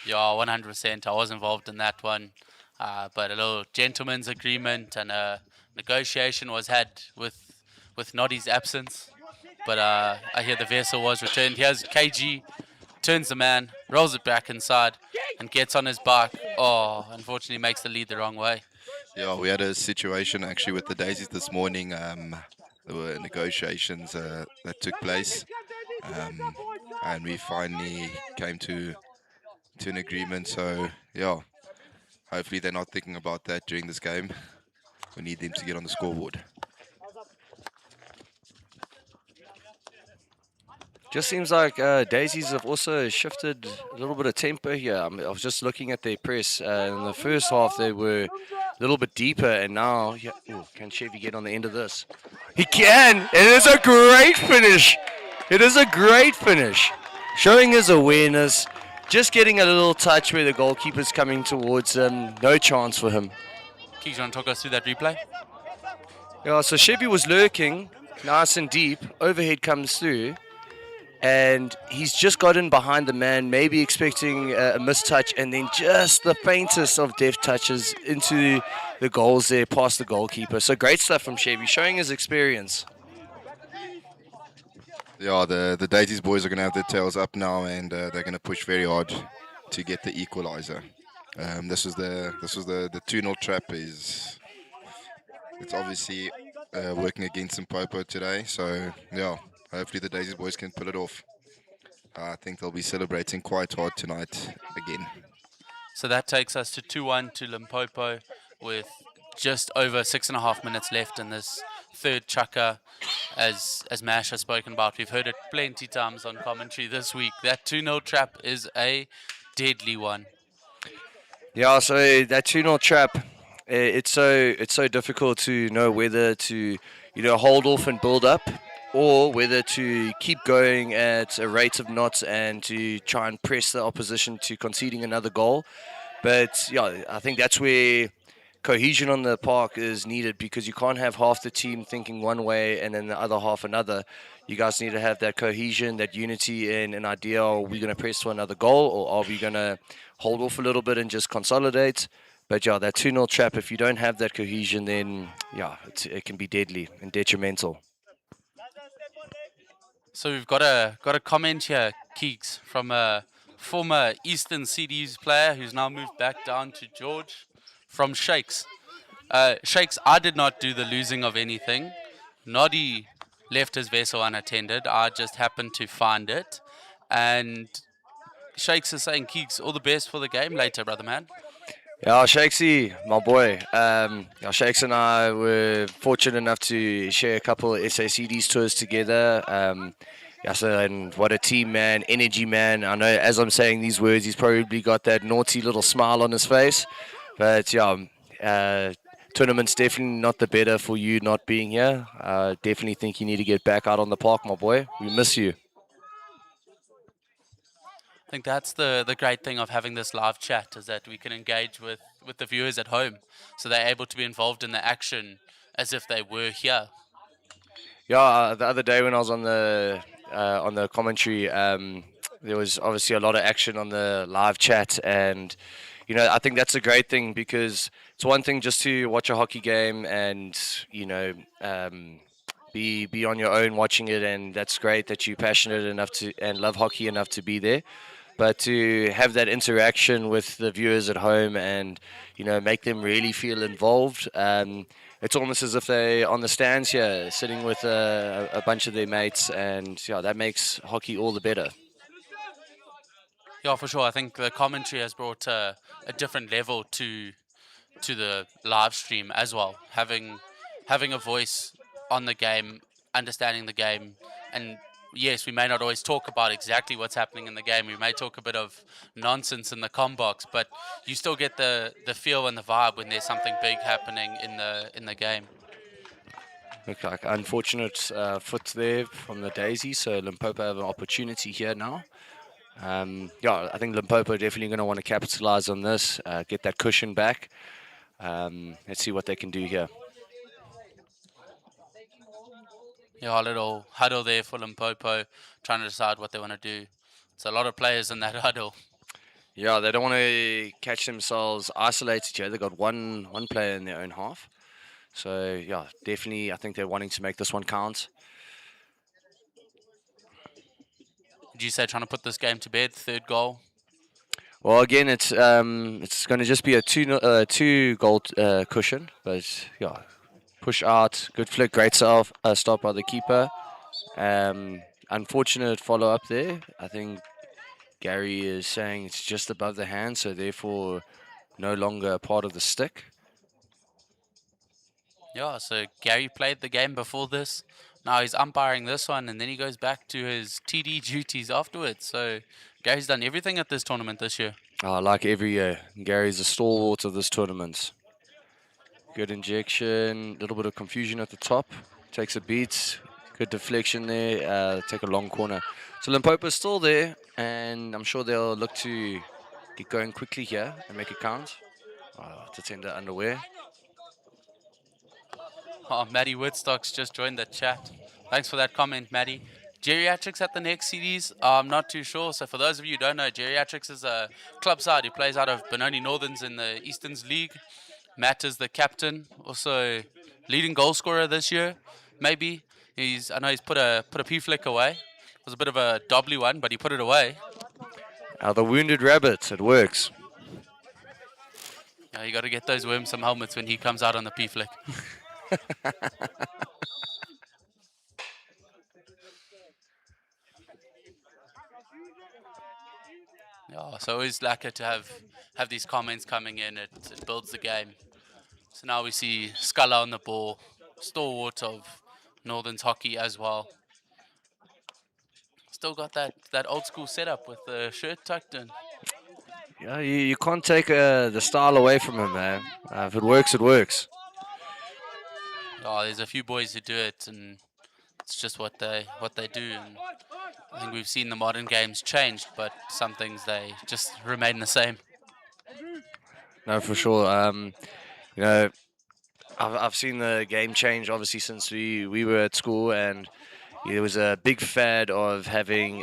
Yeah, 100%. I was involved in that one. But a little gentleman's agreement and a negotiation was had with Noddy's absence. But I hear the vessel was returned. Here's KG turns the man, rolls it back inside, and gets on his bike. Oh, unfortunately makes the lead the wrong way. Yeah, we had a situation actually with the Daisies this morning. There were negotiations that took place, and we finally came to an agreement. So yeah, hopefully they're not thinking about that during this game. We need them to get on the scoreboard. Just seems like Daisies have also shifted a little bit of tempo here. I was just looking at their press. In the first half, they were a little bit deeper, and now, yeah, ooh, can Chevy get on the end of this? He can! It is a great finish! It is a great finish. Showing his awareness, just getting a little touch where the goalkeeper's coming towards him. No chance for him. Keegan, want to talk us through that replay? Yeah, so Chevy was lurking, nice and deep. Overhead comes through. And he's just gotten behind the man, maybe expecting a mistouch, and then just the faintest of deft touches into the goals there, past the goalkeeper. So great stuff from Chevy, showing his experience. Yeah, the Daisies boys are going to have their tails up now, and they're going to push very hard to get the equalizer. This was the 2-0 trap. It's obviously working against Limpopo today. So yeah, hopefully the Daisies boys can pull it off. I think they'll be celebrating quite hard tonight again. So that takes us to 2-1 to Limpopo with just over 6.5 minutes left in this third chukker. As Mash has spoken about, we've heard it plenty times on commentary this week. That 2-0 trap is a deadly one. Yeah, so that 2-0 trap, it's so difficult to know whether to hold off and build up, or whether to keep going at a rate of knots and to try and press the opposition to conceding another goal. But yeah, I think that's where cohesion on the park is needed, because you can't have half the team thinking one way and then the other half another. You guys need to have that cohesion, that unity in an idea. Are we going to press for another goal, or are we going to hold off a little bit and just consolidate? But yeah, that 2-0 trap, if you don't have that cohesion, then yeah, it can be deadly and detrimental. So we've got a comment here, Keeks, from a former Eastern CDs player who's now moved back down to George, from Shakes. Shakes, I did not do the losing of anything. Noddy left his vessel unattended. I just happened to find it. And Shakes is saying, Keeks, all the best for the game later, brother man. Yeah, Shakesy, my boy. Shakes and I were fortunate enough to share a couple of SACDs tours together. And what a team, man, energy, man. I know as I'm saying these words, he's probably got that naughty little smile on his face. But yeah, tournament's definitely not the better for you not being here. Definitely think you need to get back out on the park, my boy. We miss you. I think that's the great thing of having this live chat, is that we can engage with the viewers at home, so they're able to be involved in the action as if they were here. Yeah, the other day when I was on the commentary, there was obviously a lot of action on the live chat, and I think that's a great thing, because it's one thing just to watch a hockey game and be on your own watching it, and that's great that you're passionate enough to and love hockey enough to be there. But to have that interaction with the viewers at home and make them really feel involved, it's almost as if they're on the stands here, sitting with a bunch of their mates, and yeah, that makes hockey all the better. Yeah, for sure. I think the commentary has brought a different level to the live stream as well. Having a voice on the game, understanding the game, and yes, we may not always talk about exactly what's happening in the game. We may talk a bit of nonsense in the comm box, but you still get the feel and the vibe when there's something big happening in the game. Look like unfortunate foot there from the Daisy, so Limpopo have an opportunity here now. I think Limpopo are definitely going to want to capitalize on this, get that cushion back. Let's see what they can do here. Yeah, a little huddle there for Limpopo, trying to decide what they want to do. It's a lot of players in that huddle. Yeah, they don't want to catch themselves isolated here. They've got one player in their own half. So, yeah, definitely I think they're wanting to make this one count. Do you say, trying to put this game to bed? Third goal. Well, again, it's going to just be a two goal cushion, but yeah, push out, good flick, great stop by the keeper. Unfortunate follow up there. I think Gary is saying it's just above the hand, so therefore no longer a part of the stick. Yeah, so Gary played the game before this. Now he's umpiring this one, and then he goes back to his TD duties afterwards. So Gary's done everything at this tournament this year. Like every year, Gary's a stalwart of this tournament. Good injection, a little bit of confusion at the top. Takes a beat, good deflection there, take a long corner. So Limpopo's still there, and I'm sure they'll look to get going quickly here and make it count. To tender underwear. Oh, Maddie Woodstock's just joined the chat. Thanks for that comment, Maddie. Geriatrics at the next CDs? I'm not too sure. So for those of you who don't know, Geriatrics is a club side who plays out of Benoni Northerns in the Easterns League. Matt is the captain, also leading goal scorer this year, maybe. I know he's put a P flick away. It was a bit of a doubly one, but he put it away. The wounded rabbit, it works. Yeah, you got to get those worms some helmets when he comes out on the P flick. Yeah, so always lucky to have these comments coming in. It builds the game. So now we see Scala on the ball, stalwart of Northern's hockey as well. Still got that old school setup with the shirt tucked in. Yeah, you can't take the style away from him, man. If it works, it works. Oh, there's a few boys who do it, and it's just what they do. And I think we've seen the modern games changed, but some things they just remain the same. No, for sure. You know, I've seen the game change obviously since we were at school, and there was a big fad of having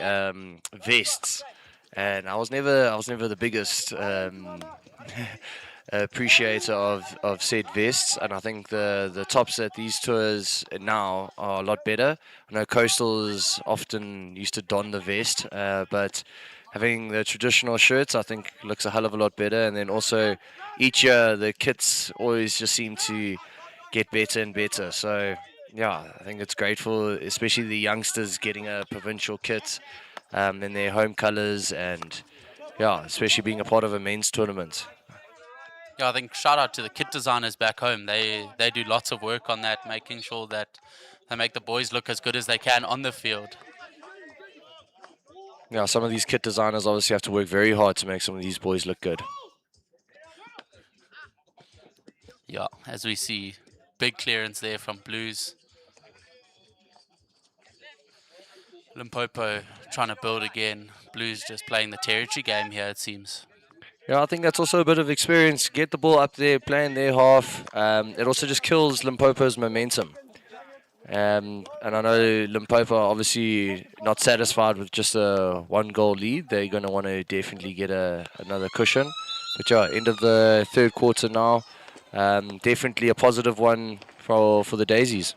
vests, and I was never the biggest appreciator of said vests, and I think the tops at these tours now are a lot better. I know Coastals often used to don the vest, but having the traditional shirts I think looks a hell of a lot better. And then also each year the kits always just seem to get better and better. So yeah, I think it's great for especially the youngsters getting a provincial kit in their home colours, and yeah, especially being a part of a men's tournament. Yeah, I think shout out to the kit designers back home. They do lots of work on that, making sure that they make the boys look as good as they can on the field. Yeah, some of these kit designers obviously have to work very hard to make some of these boys look good. Yeah, as we see, big clearance there from Blues. Limpopo trying to build again. Blues just playing the territory game here, it seems. Yeah, I think that's also a bit of experience. Get the ball up there, play in their half. It also just kills Limpopo's momentum. And I know Limpopo are obviously not satisfied with just a 1-goal lead. They're going to want to definitely get another cushion. But yeah, end of the third quarter now. Definitely a positive one for the Daisies.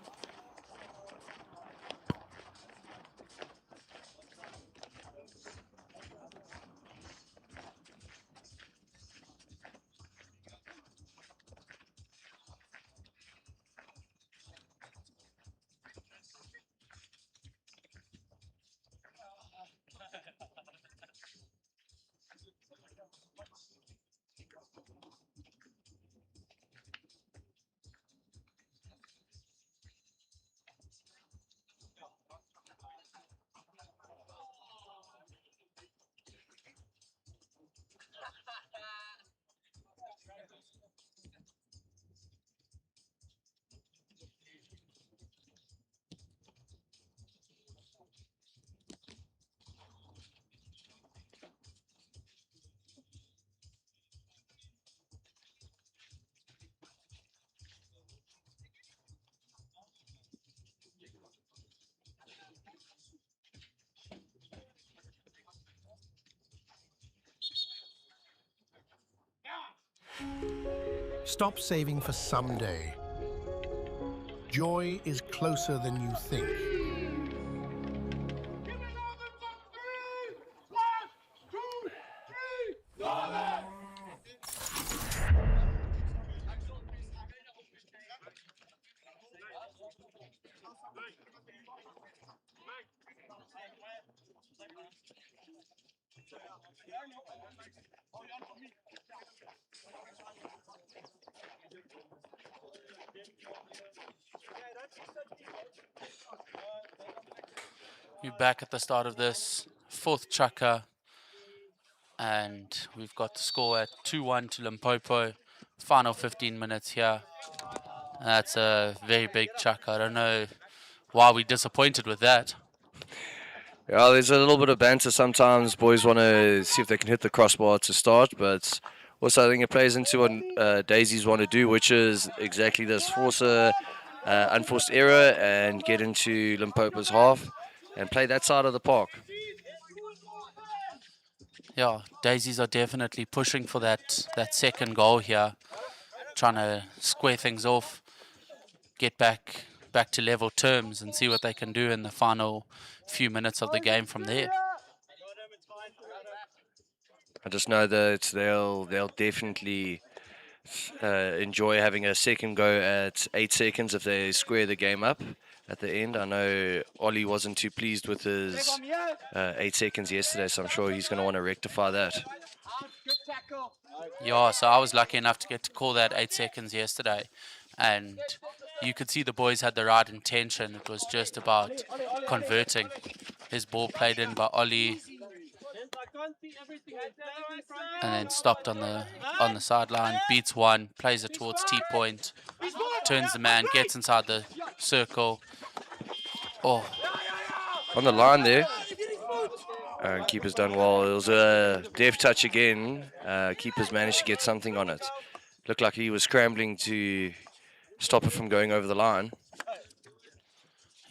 Stop saving for someday. Joy is closer than you think. We're back at the start of this fourth chukker, and we've got the score at 2-1 to Limpopo. Final 15 minutes here. That's a very big chukker. I don't know why we're disappointed with that. Yeah, there's a little bit of banter sometimes. Boys want to see if they can hit the crossbar to start, but also I think it plays into what Daisies want to do, which is exactly this: force a unforced error and get into Limpopo's half and play that side of the park. Yeah, Daisies are definitely pushing for that second goal here, trying to square things off, get back to level terms and see what they can do in the final few minutes of the game from there. I just know that they'll definitely enjoy having a second go at 8 seconds if they square the game up at the end. I know Ollie wasn't too pleased with his 8 seconds yesterday, so I'm sure he's going to want to rectify that. Yeah, so I was lucky enough to get to call that 8 seconds yesterday, and you could see the boys had the right intention. It was just about converting. His ball played in by Ollie, and then stopped on the sideline, beats one, plays it towards T-point, turns the man, gets inside the circle. Oh, On the line there. Keeper's done well. It was a deft touch again. Keeper's managed to get something on it. Looked like he was scrambling to stop it from going over the line.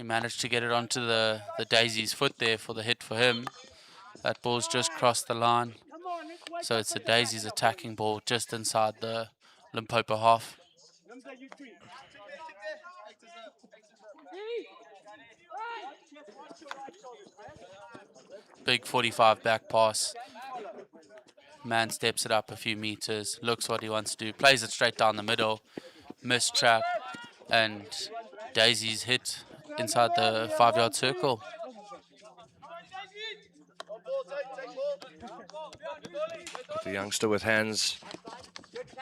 he managed to get it onto the Daisy's foot there for the hit for him. That ball's just crossed the line. So it's the Daisy's attacking ball just inside the Limpopo half. Big 45 back pass. Man steps it up a few meters, looks what he wants to do, plays it straight down the middle, missed trap, and Daisy's hit inside the 5-yard circle. The youngster with hands,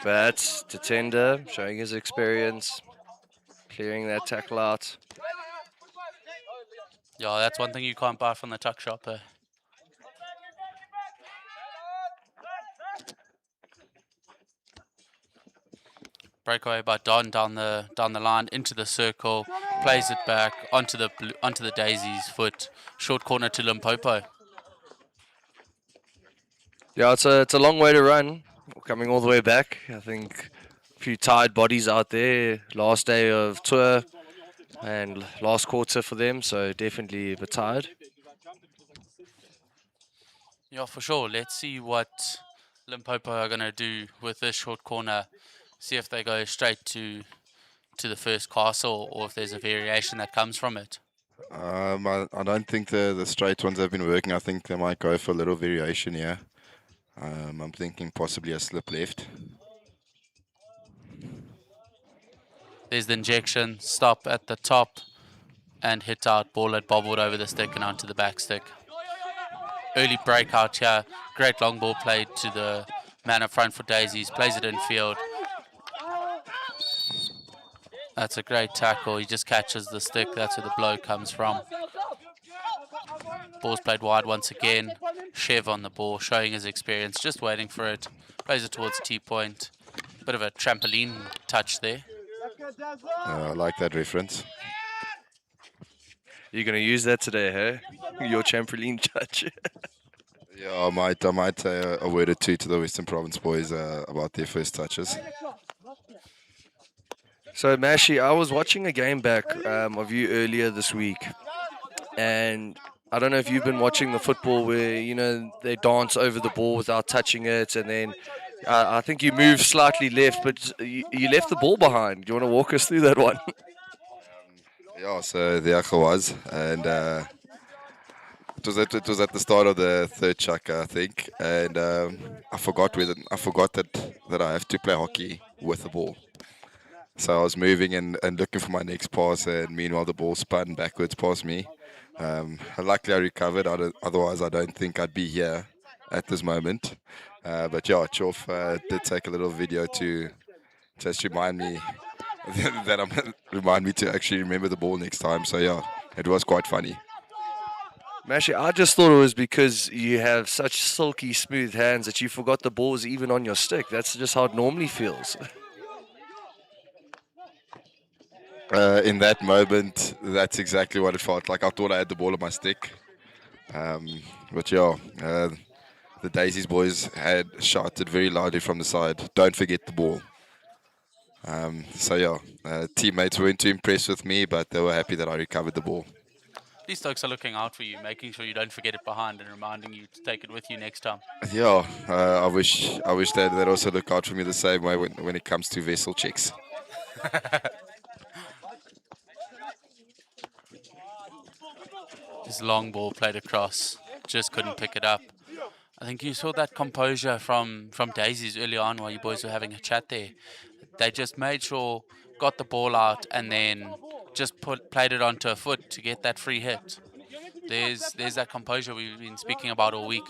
bats to tender, showing his experience, clearing that tackle out. Yeah, that's one thing you can't buy from the tuck shop. Breakaway by Don down the line into the circle, plays it back onto the Daisy's foot. Short corner to Limpopo. Yeah, it's a long way to run. We're coming all the way back. I think a few tired bodies out there. Last day of tour and last quarter for them, so definitely a bit tired. Yeah, for sure. Let's see what Limpopo are going to do with this short corner. See if they go straight to the first castle or if there's a variation that comes from it. I don't think the straight ones have been working. I think they might go for a little variation here. I'm thinking possibly a slip left. There's the injection, stop at the top and hit out. Ball had bobbled over the stick and onto the back stick. Early breakout here. Great long ball played to the man up front for Daisies. Plays it in field. That's a great tackle. He just catches the stick. That's where the blow comes from. Ball's played wide once again. Chev on the ball, showing his experience, just waiting for it. Plays it towards T-point. Bit of a trampoline touch there. I like that reference. You're going to use that today, hey? Your trampoline touch. Yeah, I might say a word or two to the Western Province boys about their first touches. So, Mashi, I was watching a game back of you earlier this week, and I don't know if you've been watching the football where, you know, they dance over the ball without touching it, and then I think you moved slightly left, but you left the ball behind. Do you want to walk us through that one? Yeah, so there I was, and it was at the start of the third chukker, I think, and I forgot that I have to play hockey with the ball. So I was moving and looking for my next pass, and meanwhile the ball spun backwards past me. Luckily I recovered, otherwise I don't think I'd be here at this moment. But yeah, Chof did take a little video to just remind me remind me to actually remember the ball next time. So yeah, it was quite funny. Actually, I just thought it was because you have such silky smooth hands that you forgot the ball was even on your stick. That's just how it normally feels. In that moment, that's exactly what it felt like. I thought I had the ball on my stick. But yeah, the Daisies boys had shouted very loudly from the side, "Don't forget the ball." So yeah, teammates weren't too impressed with me, but they were happy that I recovered the ball. These folks are looking out for you, making sure you don't forget it behind and reminding you to take it with you next time. Yeah, I wish they'd also look out for me the same way when it comes to vessel checks. This long ball played across, just couldn't pick it up. I think you saw that composure from Daisies early on while you boys were having a chat there. They just made sure, got the ball out, and then just played it onto a foot to get that free hit. There's that composure we've been speaking about all week.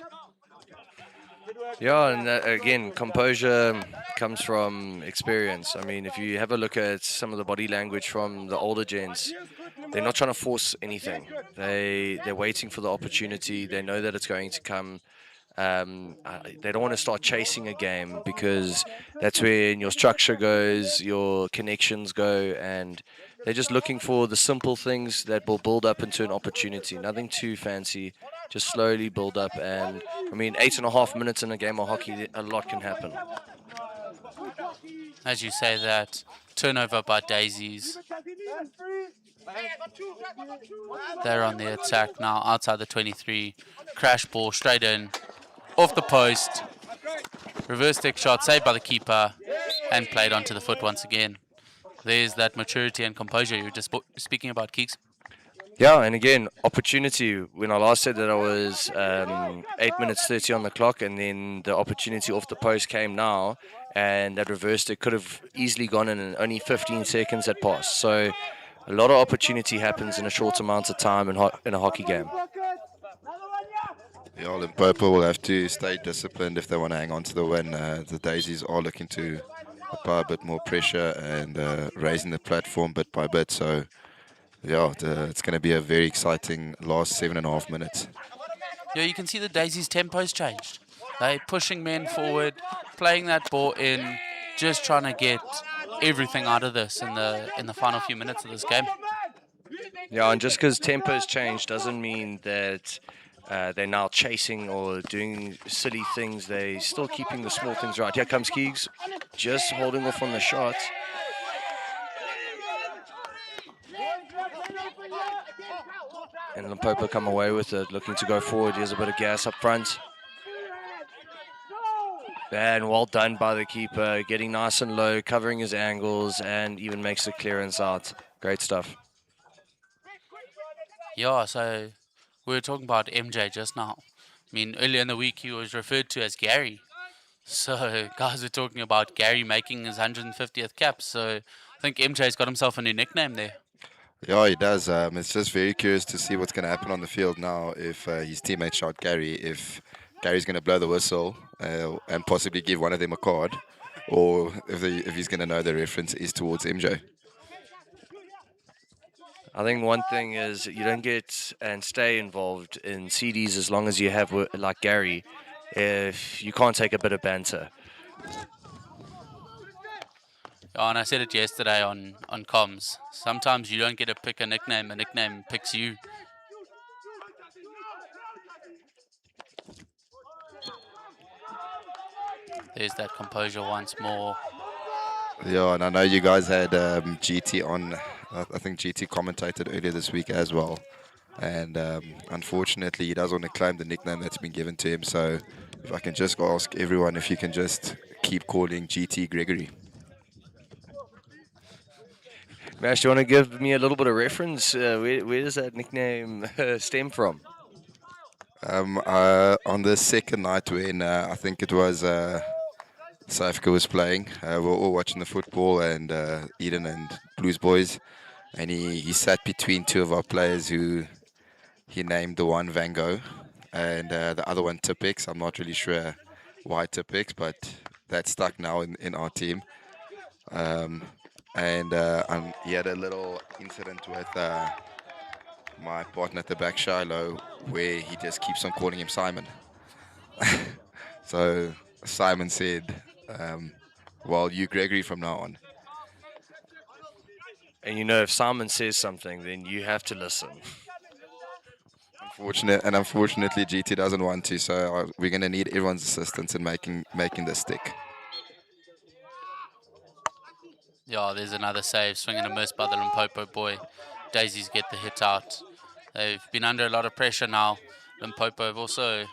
Yeah, and again, composure comes from experience. I mean, if you have a look at some of the body language from the older gents, they're not trying to force anything. They're waiting for the opportunity. They know that it's going to come. They don't want to start chasing a game because that's when your structure goes, your connections go, and they're just looking for the simple things that will build up into an opportunity. Nothing too fancy, just slowly build up. And I mean, 8.5 minutes in a game of hockey, a lot can happen. As you say that, turnover by Daisies. They're on the attack now, outside the 23. Crash ball straight in, off the post. Reverse stick shot saved by the keeper and played onto the foot once again. There's that maturity and composure you were just speaking about, Keeks. Yeah, and again, opportunity. When I last said that I was 8 minutes 30 on the clock, and then the opportunity off the post came now, and that reversed it could have easily gone in, and only 15 seconds had passed. So a lot of opportunity happens in a short amount of time in a hockey game. Yeah, Limpopo will have to stay disciplined if they want to hang on to the win. The Daisies are looking to apply a bit more pressure and raising the platform bit by bit. So yeah, it's going to be a very exciting last 7.5 minutes. Yeah, you can see the Daisies' tempo's changed. They're pushing men forward, playing that ball in, just trying to get everything out of this in the final few minutes of this game. Yeah, and just because tempo's changed doesn't mean that they're now chasing or doing silly things. They're still keeping the small things right. Here comes Keegs, just holding off on the shot. And Limpopo come away with it, looking to go forward. Here's a bit of gas up front. And well done by the keeper, getting nice and low, covering his angles, and even makes the clearance out. Great stuff. Yeah, so we were talking about MJ just now. I mean, earlier in the week he was referred to as Gary. So guys are talking about Gary making his 150th cap. So I think MJ's got himself a new nickname there. Yeah, he does. It's just very curious to see what's going to happen on the field now if his teammates shout Gary, if Gary's going to blow the whistle and possibly give one of them a card, or if he's going to know the reference is towards MJ. I think one thing is you don't get and stay involved in CDs as long as you have, like Gary, if you can't take a bit of banter. Oh, and I said it yesterday on comms. Sometimes you don't get to pick a nickname picks you. There's that composure once more. Yeah, and I know you guys had GT on. I think GT commentated earlier this week as well. And unfortunately, he does want to claim the nickname that's been given to him. So if I can just ask everyone if you can just keep calling GT Gregory. Mash, do you want to give me a little bit of reference? Where does that nickname stem from? On the second night when I think it was South Africa was playing, we were all watching the football, and Eden and Blues boys, and he sat between two of our players who he named the one Van Gogh, and the other one Tipix. I'm not really sure why Tipix, but that's stuck now in our team. He had a little incident with my partner at the back, Shiloh, where he just keeps on calling him Simon. So Simon said, well, you Gregory from now on. And you know, if Simon says something, then you have to listen. Unfortunately, GT doesn't want to, so we're going to need everyone's assistance in making this stick. Yeah, there's another save. Swing and a miss by the Limpopo boy. Daisies get the hit out. They've been under a lot of pressure now. Limpopo have also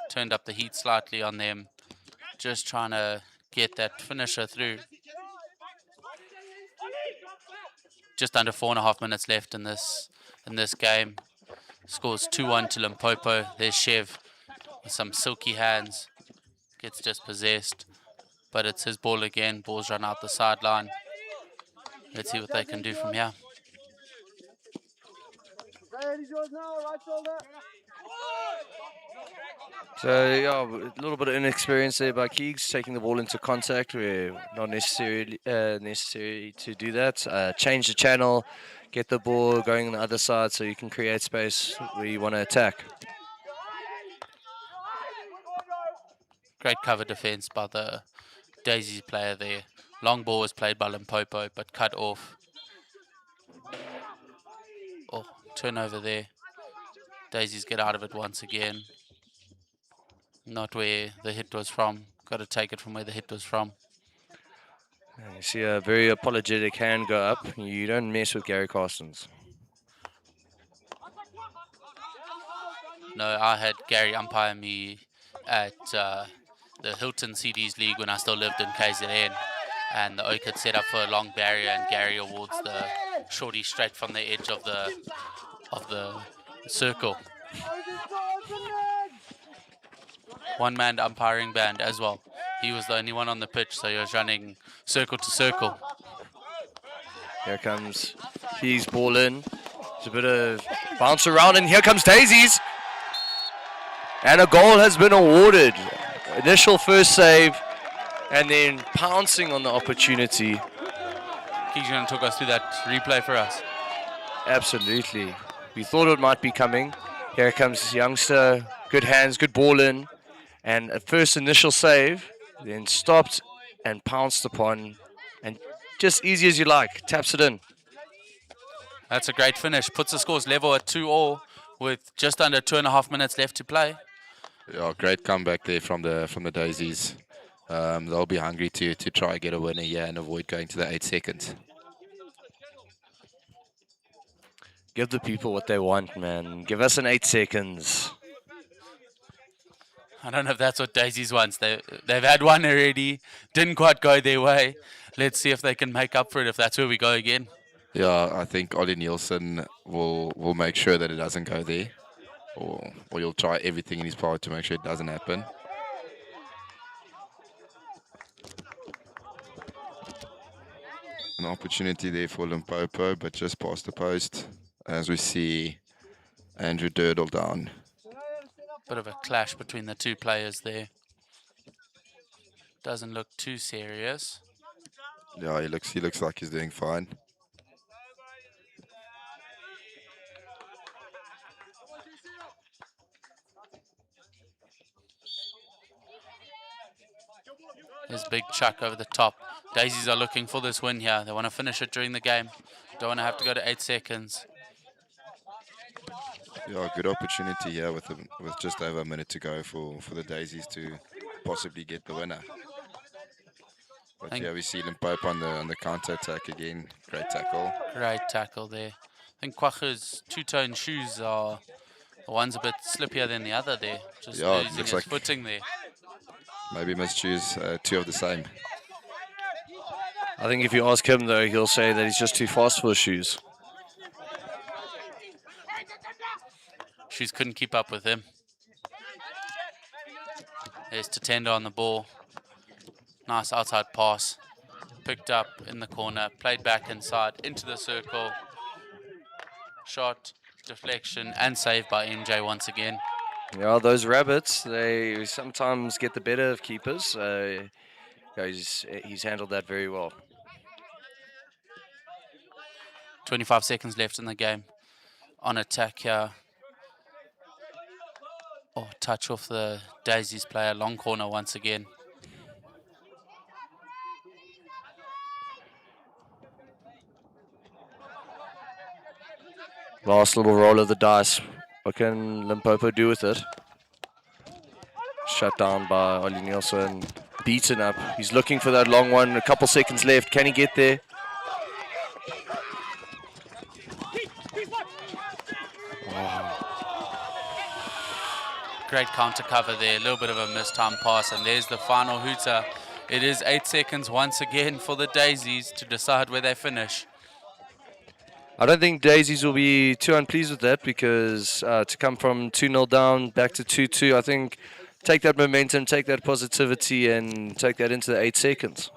turned up the heat slightly on them. Just trying to get that finisher through. Just under 4.5 minutes left in this game. Scores 2-1 to Limpopo. There's Chev with some silky hands. Gets dispossessed. But it's his ball again. Ball's run out the sideline. Let's see what they can do from here. So yeah, a little bit of inexperience there by Keegs, taking the ball into contact where not necessarily necessary to do that. Change the channel, get the ball going on the other side so you can create space where you want to attack. Great cover defense by the Daisies player there. Long ball was played by Limpopo, but cut off. Oh, turnover there. Daisies get out of it once again. Not where the hit was from. Got to take it from where the hit was from. You see a very apologetic hand go up. You don't mess with Gary Carstens. No, I had Gary umpire me at the Hilton CDs League when I still lived in KZN. And the oak had set up for a long barrier, and Gary awards the shorty straight from the edge of the circle. One-man umpiring band as well. He was the only one on the pitch, so he was running circle to circle. Here comes Keys, ball in. There's a bit of bounce around, and here comes Daisies. And a goal has been awarded. Initial first save, and then pouncing on the opportunity. He's going to talk us through that replay for us. Absolutely. We thought it might be coming. Here comes this youngster. Good hands, good ball in. And a first initial save, then stopped and pounced upon. And just easy as you like, taps it in. That's a great finish. Puts the scores level at 2-2 with just under 2.5 minutes left to play. Yeah, great comeback there from the Daisies. They'll be hungry to try and get a winner here and avoid going to the 8 seconds. Give the people what they want, man. Give us an 8 seconds. I don't know if that's what Daisies wants. They've had one already. Didn't quite go their way. Let's see if they can make up for it if that's where we go again. Yeah, I think Ollie Nielsen will make sure that it doesn't go there. Or he'll try everything in his power to make sure it doesn't happen. An opportunity there for Limpopo, but just past the post. As we see Andrew Durdle down. Bit of a clash between the two players there. Doesn't look too serious. Yeah, he looks like he's doing fine. There's big chuck over the top. Daisies are looking for this win here. They want to finish it during the game. Don't want to have to go to 8 seconds. Yeah, good opportunity here with just over a minute to go for the Daisies to possibly get the winner. But yeah, we see Limpopo on the counter attack again. Great tackle. Great tackle there. I think Kwachu's two-tone shoes are one's a bit slippier than the other there. Just losing his like footing there. Maybe must choose two of the same. I think if you ask him, though, he'll say that he's just too fast for his shoes. Shoes couldn't keep up with him. There's Tatenda on the ball. Nice outside pass. Picked up in the corner. Played back inside into the circle. Shot, deflection, and saved by MJ once again. Yeah, those rabbits, they sometimes get the better of keepers. Yeah, he's handled that very well. 25 seconds left in the game. On attack here. Oh, touch off the Daisies player. Long corner once again. Last little roll of the dice. What can Limpopo do with it? Shut down by Ollie Nielsen. Beaten up. He's looking for that long one. A couple seconds left. Can he get there? Great counter cover there. A little bit of a mistimed pass. And there's the final hooter. It is 8 seconds once again for the Daisies to decide where they finish. I don't think Daisies will be too unpleased with that because to come from 2-0 down back to 2-2, I think take that momentum, take that positivity, and take that into the 8 seconds.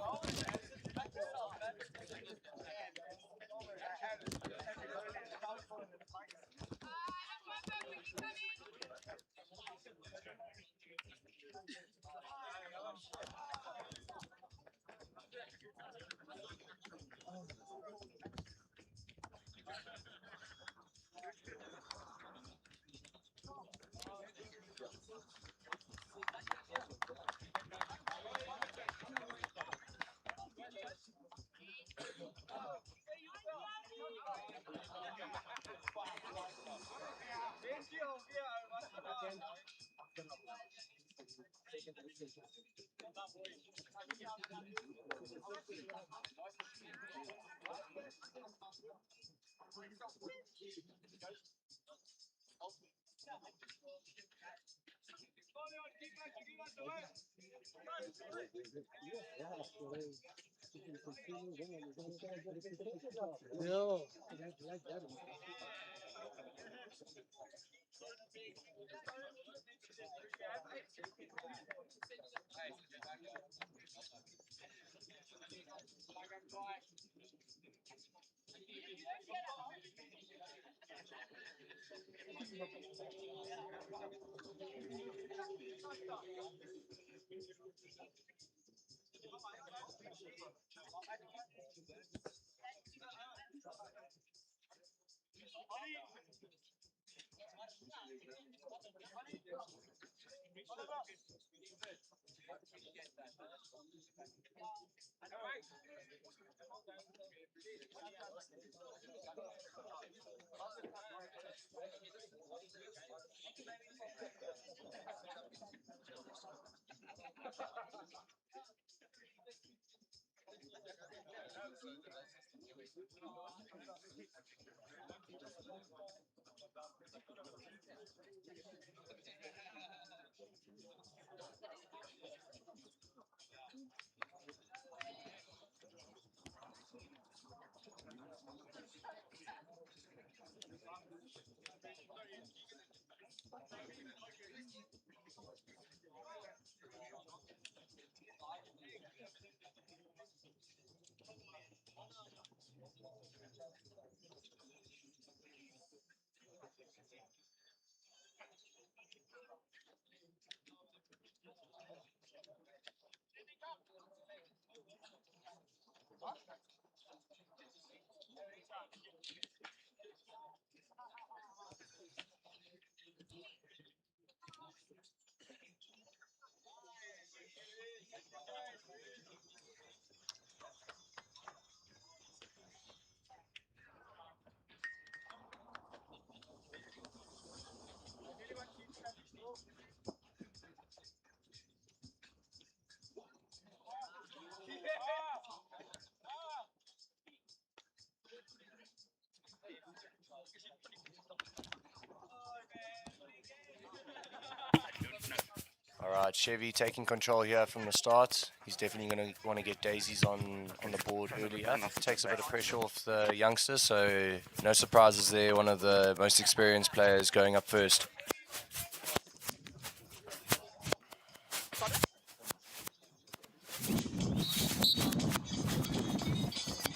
All right, Chevy taking control here from the start. He's definitely going to want to get Daisies on the board earlier. Takes a bit of pressure off the youngsters, so no surprises there. One of the most experienced players going up first.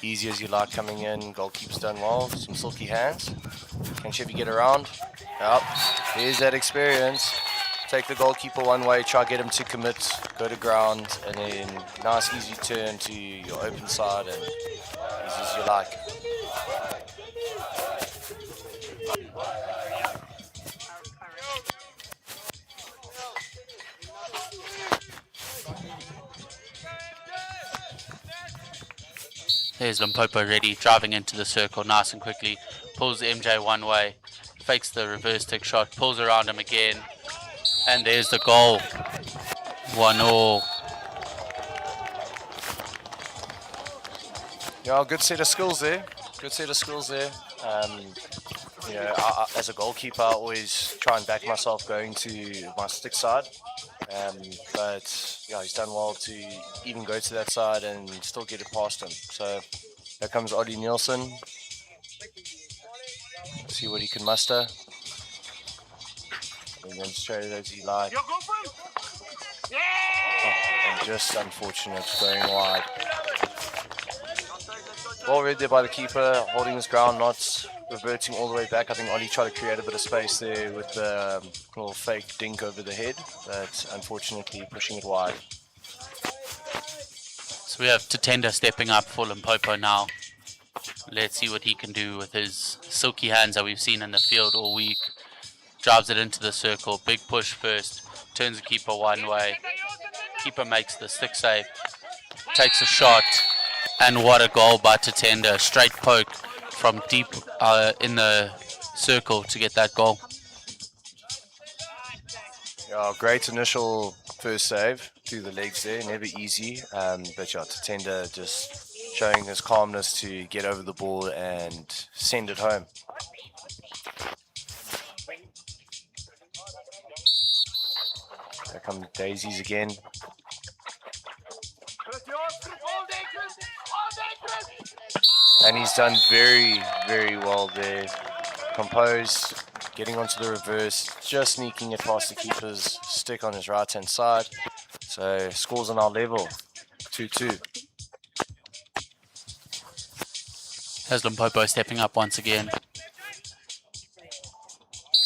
Easy as you like coming in. Goalkeeper's done well. Some silky hands. Can Chevy get around? Yep. Here's that experience. take the goalkeeper one way, try get him to commit, go to ground, and then nice easy turn to your open side, and easy as you like. There's Limpopo ready, driving into the circle nice and quickly, pulls MJ one way, fakes the reverse stick shot, pulls around him again, and there's the goal. 1-1. Yeah, good set of skills there. Good set of skills there. You know, as a goalkeeper, I always try and back myself going to my stick side. But yeah, he's done well to even go to that side and still get it past him. So here comes Ollie Nielsen. See what he can muster. And demonstrate it as he likes. And just unfortunate, going wide. Well read there by the keeper, holding his ground, not reverting all the way back. I think Ollie tried to create a bit of space there with the little fake dink over the head, but unfortunately pushing it wide. So we have Tatenda stepping up for Limpopo now. Let's see what he can do with his silky hands that we've seen in the field all week. Drives it into the circle, big push first, turns the keeper one way. Keeper makes the stick save, takes a shot, and what a goal by Tatenda. Straight poke from deep in the circle to get that goal. Yeah, great initial first save through the legs there, never easy. But yeah, Tatenda just showing his calmness to get over the ball and send it home. Here come the Daisies again. And he's done very, very well there. Composed, getting onto the reverse, just sneaking it past the keeper's stick on his right hand side. So scores on our level, 2-2. There's Limpopo stepping up once again.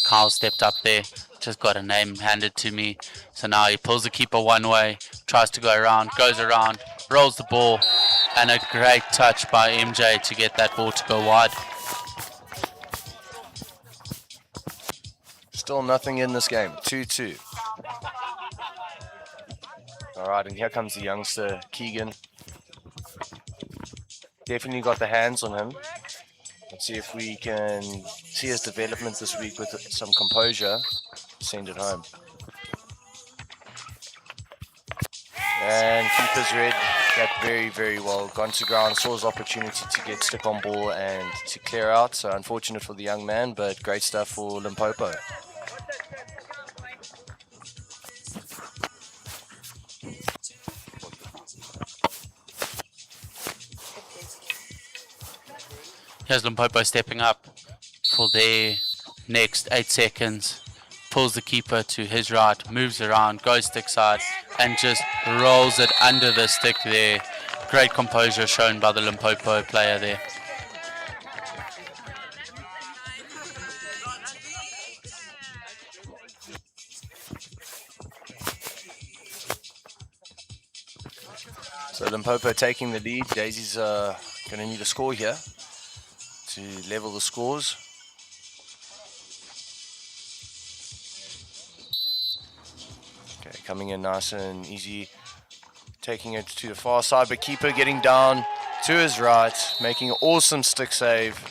Kyle stepped up there, just got a name handed to me. So now he pulls the keeper one way, tries to go around, goes around, rolls the ball, and a great touch by MJ to get that ball to go wide. Still nothing in this game, 2-2. All right, and here comes the youngster, Keegan. Definitely got the hands on him. Let's see if we can see his development this week with some composure. Send it home. And keeper's read that very, very well. Gone to ground, saw his opportunity to get stick on ball and to clear out. So unfortunate for the young man, but great stuff for Limpopo. Here's Limpopo stepping up for their next 8 seconds. Pulls the keeper to his right, moves around, goes stick side, and just rolls it under the stick there. Great composure shown by the Limpopo player there. So Limpopo taking the lead. Daisy's going to need a score here to level the scores. Okay, coming in nice and easy, taking it to the far side, but keeper getting down to his right, making an awesome stick save,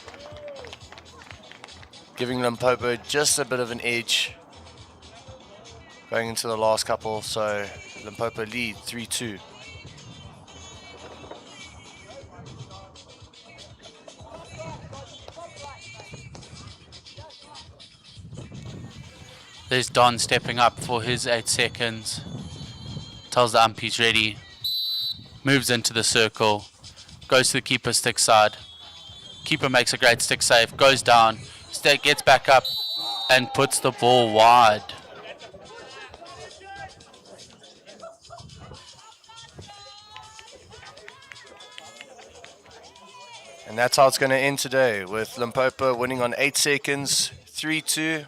giving Limpopo just a bit of an edge going into the last couple. So Limpopo lead 3-2. There's Don stepping up for his 8 seconds. Tells the ump he's ready. Moves into the circle. Goes to the keeper's stick side. Keeper makes a great stick save. Goes down. Gets back up and puts the ball wide. And that's how it's going to end today, with Limpopo winning on 8 seconds, 3-2.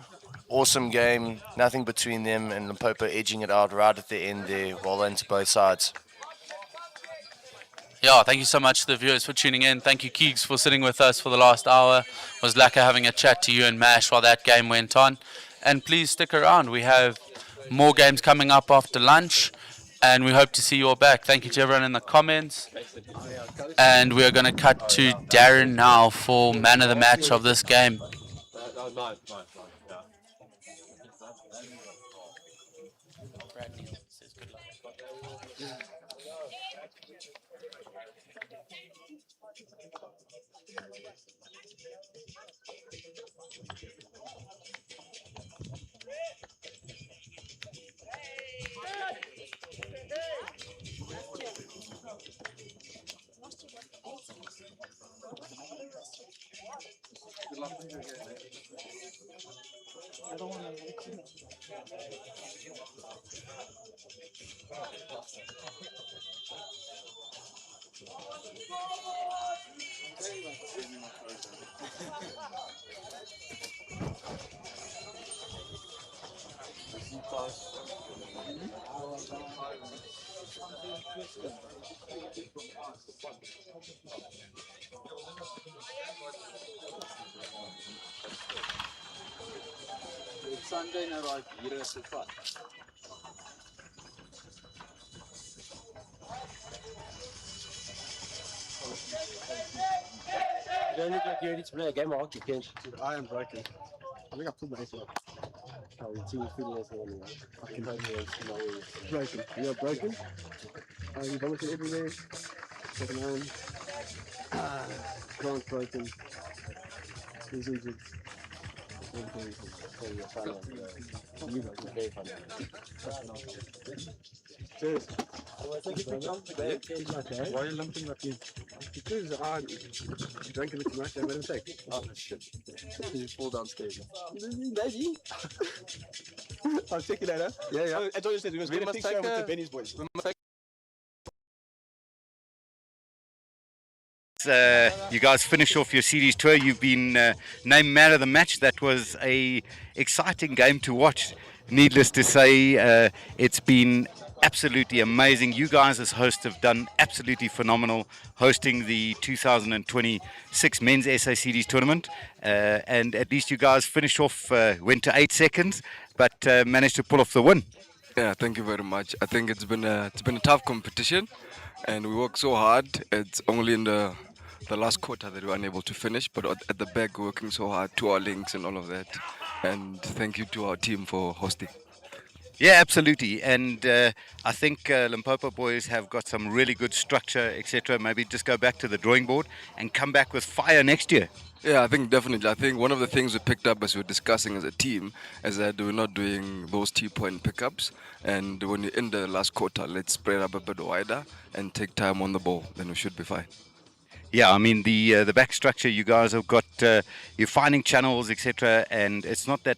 awesome game. Nothing between them and Limpopo edging it out right at the end there. Well done to both sides. Yeah, thank you so much to the viewers for tuning in. Thank you, Keegs, for sitting with us for the last hour. It was lekker having a chat to you and Mash while that game went on. And please stick around. We have more games coming up after lunch, and we hope to see you all back. Thank you to everyone in the comments. And we are going to cut to Darren now for man of the match of this game. Sunday nou daai hier is dit vat. Don't look like you're ready to play a game of hockey, Kench. I am broken. I think I pulled my ACL. Oh, your team is feeling this morning. Fucking Broken. You are broken? You vomited everywhere. Second arm. Plant broken. He's injured. Cheers. Why are you lumping like you? Because I drank a bit too much, I made a mistake. Oh shit. Did you fall downstairs? Maybe. I'll check it later. Yeah. I told you we're going to get a picture with the Benny's boys. You guys finish off your series tour. You've been named man of the match. That was a exciting game to watch. Needless to say, it's been absolutely amazing. You guys as hosts have done absolutely phenomenal hosting the 2026 men's SACD tournament, and at least you guys finished off, went to 8 seconds, but managed to pull off the win. Yeah, thank you very much. I think it's been a tough competition, and we worked so hard. It's only in the last quarter that we were unable to finish, but at the back working so hard to our links and all of that. And thank you to our team for hosting. Yeah, absolutely. And I think Limpopo boys have got some really good structure, etc. Maybe just go back to the drawing board and come back with fire next year. Yeah, I think definitely. I think one of the things we picked up as we were discussing as a team is that we're not doing those 2-point pickups. And when you're in the last quarter, let's spread up a bit wider and take time on the ball. Then we should be fine. Yeah, I mean the back structure you guys have got, you're finding channels, etc. And it's not that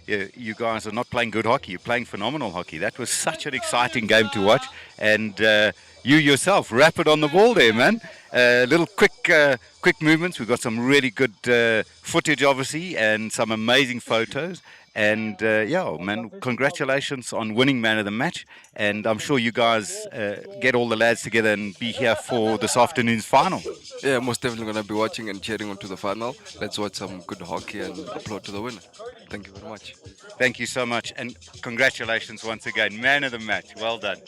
you guys are not playing good hockey. You're playing phenomenal hockey. That was such an exciting game to watch. And you yourself, rapid on the ball there, man. Little quick movements. We've got some really good footage, obviously, and some amazing photos. And yeah, man, congratulations on winning man of the match. And I'm sure you guys get all the lads together and be here for this afternoon's final. Yeah, most definitely going to be watching and cheering on to the final. Let's watch some good hockey and applaud to the winner. Thank you very much. Thank you so much. And congratulations once again. Man of the match. Well done.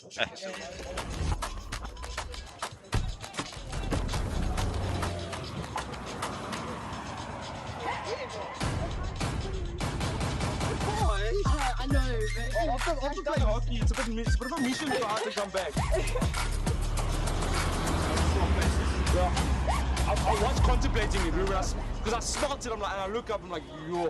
I know, but After playing hockey, it's a bit of a mission for us to come back. I was contemplating it, because I smelt it, and I look up, I'm like, yo.